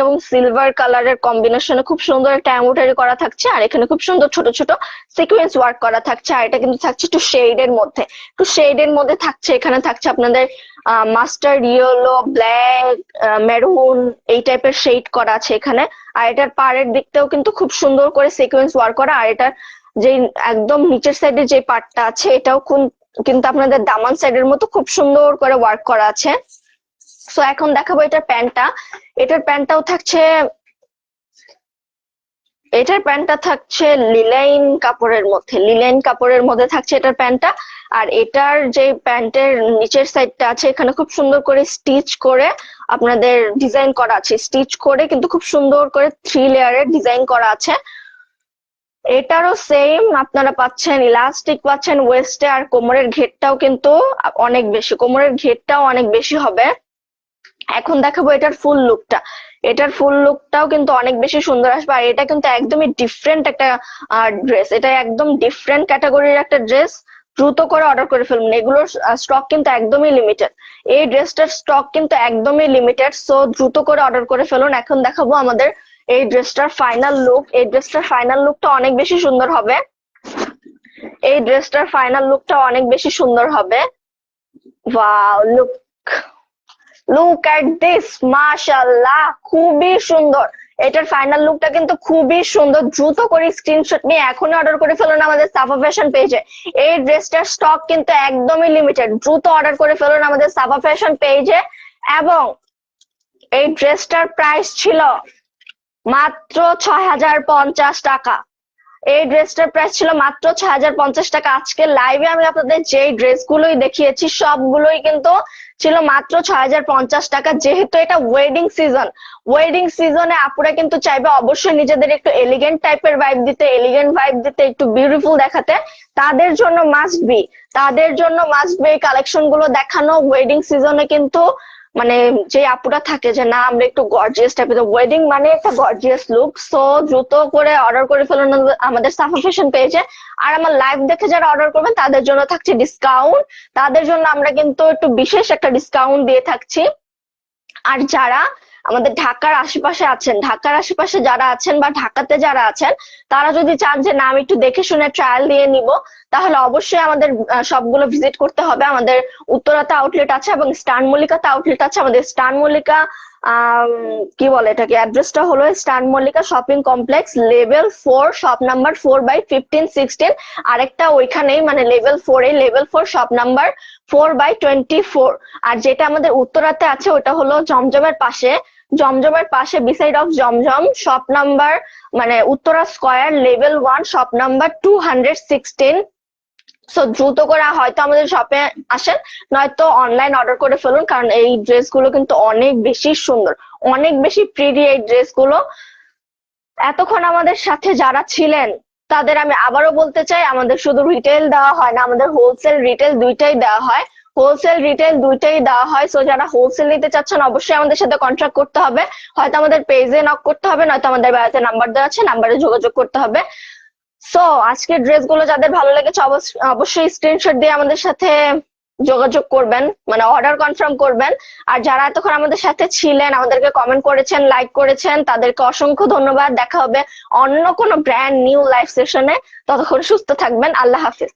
এবং সিলভার কালারের কম্বিনেশনে খুব সুন্দর একটা এমব্রয়ডারি করা থাকছে। আর এখানে খুব সুন্দর ছোট ছোট সিকোয়েন্স ওয়ার্ক করা থাকছে। আর এটা কিন্তু থাকছে একটু শেডের মধ্যে থাকছে, এখানে থাকছে আপনাদের মাস্টার্ড ইয়েলো ব্ল্যাক মেরুন এই টাইপের শেড করা আছে এখানে। আর এটার পাড়ের দিকটাও কিন্তু খুব সুন্দর করে সিকোয়েন্স ওয়ার্ক করা। আর এটার যে একদম নিচের সাইডে যে পার্টটা আছে এটাও কিন্তু আপনাদের দামান সাইডের মতো খুব সুন্দর করে ওয়ার্ক করা আছে। সো এখন দেখাবো এটার প্যান্টটাও থাকছে, এটার প্যান্টটা থাকছে লিলেন কাপড়ের মধ্যে থাকছে এটার প্যান্টটা। আর এটার যে প্যান্টের নিচের সাইডটা আছে এখানে খুব সুন্দর করে স্টিচ করে আপনাদের ডিজাইন করা আছে, কিন্তু খুব সুন্দর করে 3 লেয়ারের ডিজাইন করা আছে। এটারও সেম আপনারা পাচ্ছেন ইলাস্টিক পাচ্ছেন ওয়েস্টে। আর কোমরের ঘেরটাও কিন্তু অনেক বেশি হবে। এখন দেখাবো এটার ফুল লুকটা। এটার ফুল লুকটাও কিন্তু অনেক বেশি সুন্দর আসবে। আর এটা কিন্তু একদমই ডিফারেন্ট একটা ড্রেস, এটা একদম ডিফারেন্ট ক্যাটাগরির একটা ড্রেস। দ্রুত করে অর্ডার করে ফেলুন, এগুলোর স্টক কিন্তু একদমই লিমিটেড। এই ড্রেসটার স্টক কিন্তু একদমই লিমিটেড, সো দ্রুত করে অর্ডার করে ফেলুন। এখন দেখাবো আমাদের এই ড্রেসটার ফাইনাল লুক। এই ড্রেসটার ফাইনাল লুকটা অনেক বেশি সুন্দর হবে। এই ড্রেসটার ফাইনাল লুকটা অনেক বেশি সুন্দর হবে। Wow, look look at this, মাশাআল্লাহ, খুবই সুন্দর। এটার ফাইনাল লুকটা কিন্তু খুবই সুন্দর। দ্রুত করে স্ক্রিনশট নিয়ে এখনই অর্ডার করে ফেলুন আমাদের সাফা ফ্যাশন পেজে। এই ড্রেসটার স্টক কিন্তু একদমই লিমিটেড, দ্রুত অর্ডার করে ফেলুন আমাদের সাফা ফ্যাশন পেজে। এবং এই ড্রেসটার প্রাইস ছিল মাত্র ৬,০৫০ টাকা। এই ড্রেসটার প্রাইস ছিল মাত্র ৬,০৫০ টাকা। আজকে লাইভে আমি আপনাদের যেই ড্রেসগুলোই দেখিয়েছি সবগুলোই কিন্তু ছিল মাত্র ৬,০৫০ টাকা। যেহেতু এটা ওয়েডিং সিজন, ওয়েডিং সিজনে আপুরা কিন্তু চাইবে অবশ্যই নিজেদের একটু এলিগেন্ট টাইপের ভাইব দিতে, এলিগেন্ট ভাইব দিতে, একটু বিউটিফুল দেখাতে। তাদের জন্য মাস্ট বি, তাদের জন্য মাস্ট বি এই কালেকশন গুলো দেখানো। ওয়েডিং সিজনে কিন্তু মানে যে আপুরা থাকে যে না আমরা একটু গর্জিয়াস টাইপের, ওয়েডিং মানে একটা গর্জিয়াস লুক। সো দ্রুত করে অর্ডার করে ফেলুন আমাদের সাফা ফ্যাশন পেজে। আর আমার লাইভ দেখে যারা অর্ডার করবেন তাদের জন্য থাকছে ডিসকাউন্ট। তাদের জন্য আমরা কিন্তু একটু বিশেষ একটা ডিসকাউন্ট দিয়ে থাকছি। আর যারা আমাদের ঢাকার আশেপাশে আছেন, ঢাকার আশেপাশে যারা আছেন বা ঢাকাতে যারা আছেন, তারা যদি চান যে না আমি একটু দেখে শুনে ট্রায়াল দিয়ে নিব, তাহলে অবশ্যই আমাদের সবগুলো ভিজিট করতে হবে। আমাদের উত্তরাতে আউটলেট আছে এবং স্টান মল্লিকাতে আউটলেট আছে। আমাদের স্টান মল্লিকা কি বলে এটাকে, অ্যাড্রেসটা হলো স্টান Mallika shopping complex, level 4, shop number 4/15-16। আরেকটা ওইখানেই মানে লেভেল 4-এ, লেভেল 4 শপ নাম্বার 4/24। আর যেটা আমাদের উত্তরাতে আছে ওটা হলো জমজমের পাশে, জমজমের পাশে beside of Zamzam, shop number মানে Uttara square, level 1, shop number 216। So দ্রুত করে হয়তো আমাদের শপে আসেন, নয়তো অনলাইন অর্ডার করে ফেলুন, কারণ এই ড্রেসগুলো কিন্তু অনেক বেশি সুন্দর, অনেক বেশি প্রিটি এই ড্রেসগুলো। এতক্ষণ আমাদের সাথে যারা ছিলেন তাদের আমি আবারও বলতে চাই, আমাদের শুধু রিটেল দেওয়া হয় না, আমাদের হোলসেল রিটেল দুইটাই দেওয়া হয়। হোলসেল রিটেল দুইটাই দেওয়া হয়। সো যারা হোলসেল নিতে চাচ্ছেন অবশ্যই আমাদের সাথে কন্ট্যাক্ট করতে হবে, হয়তো আমাদের পেজে নক করতে হবে, নয়তো আমাদের বাড়িতে নাম্বার দেওয়া আছে, নাম্বারে যোগাযোগ করতে হবে। সো আজকের ড্রেসগুলো যাদের ভালো লেগেছে অবশ্যই স্ক্রিনশট দিয়ে আমাদের সাথে যোগাযোগ করবেন, মানে অর্ডার কনফার্ম করবেন। আর যারা এতক্ষণ আমাদের সাথে ছিলেন, আমাদেরকে কমেন্ট করেছেন, লাইক করেছেন, তাদেরকে অসংখ্য ধন্যবাদ। দেখা হবে অন্য কোনো ব্র্যান্ড নিউ লাইভ সেশনে। ততক্ষণ সুস্থ থাকবেন। আল্লাহ হাফিজ।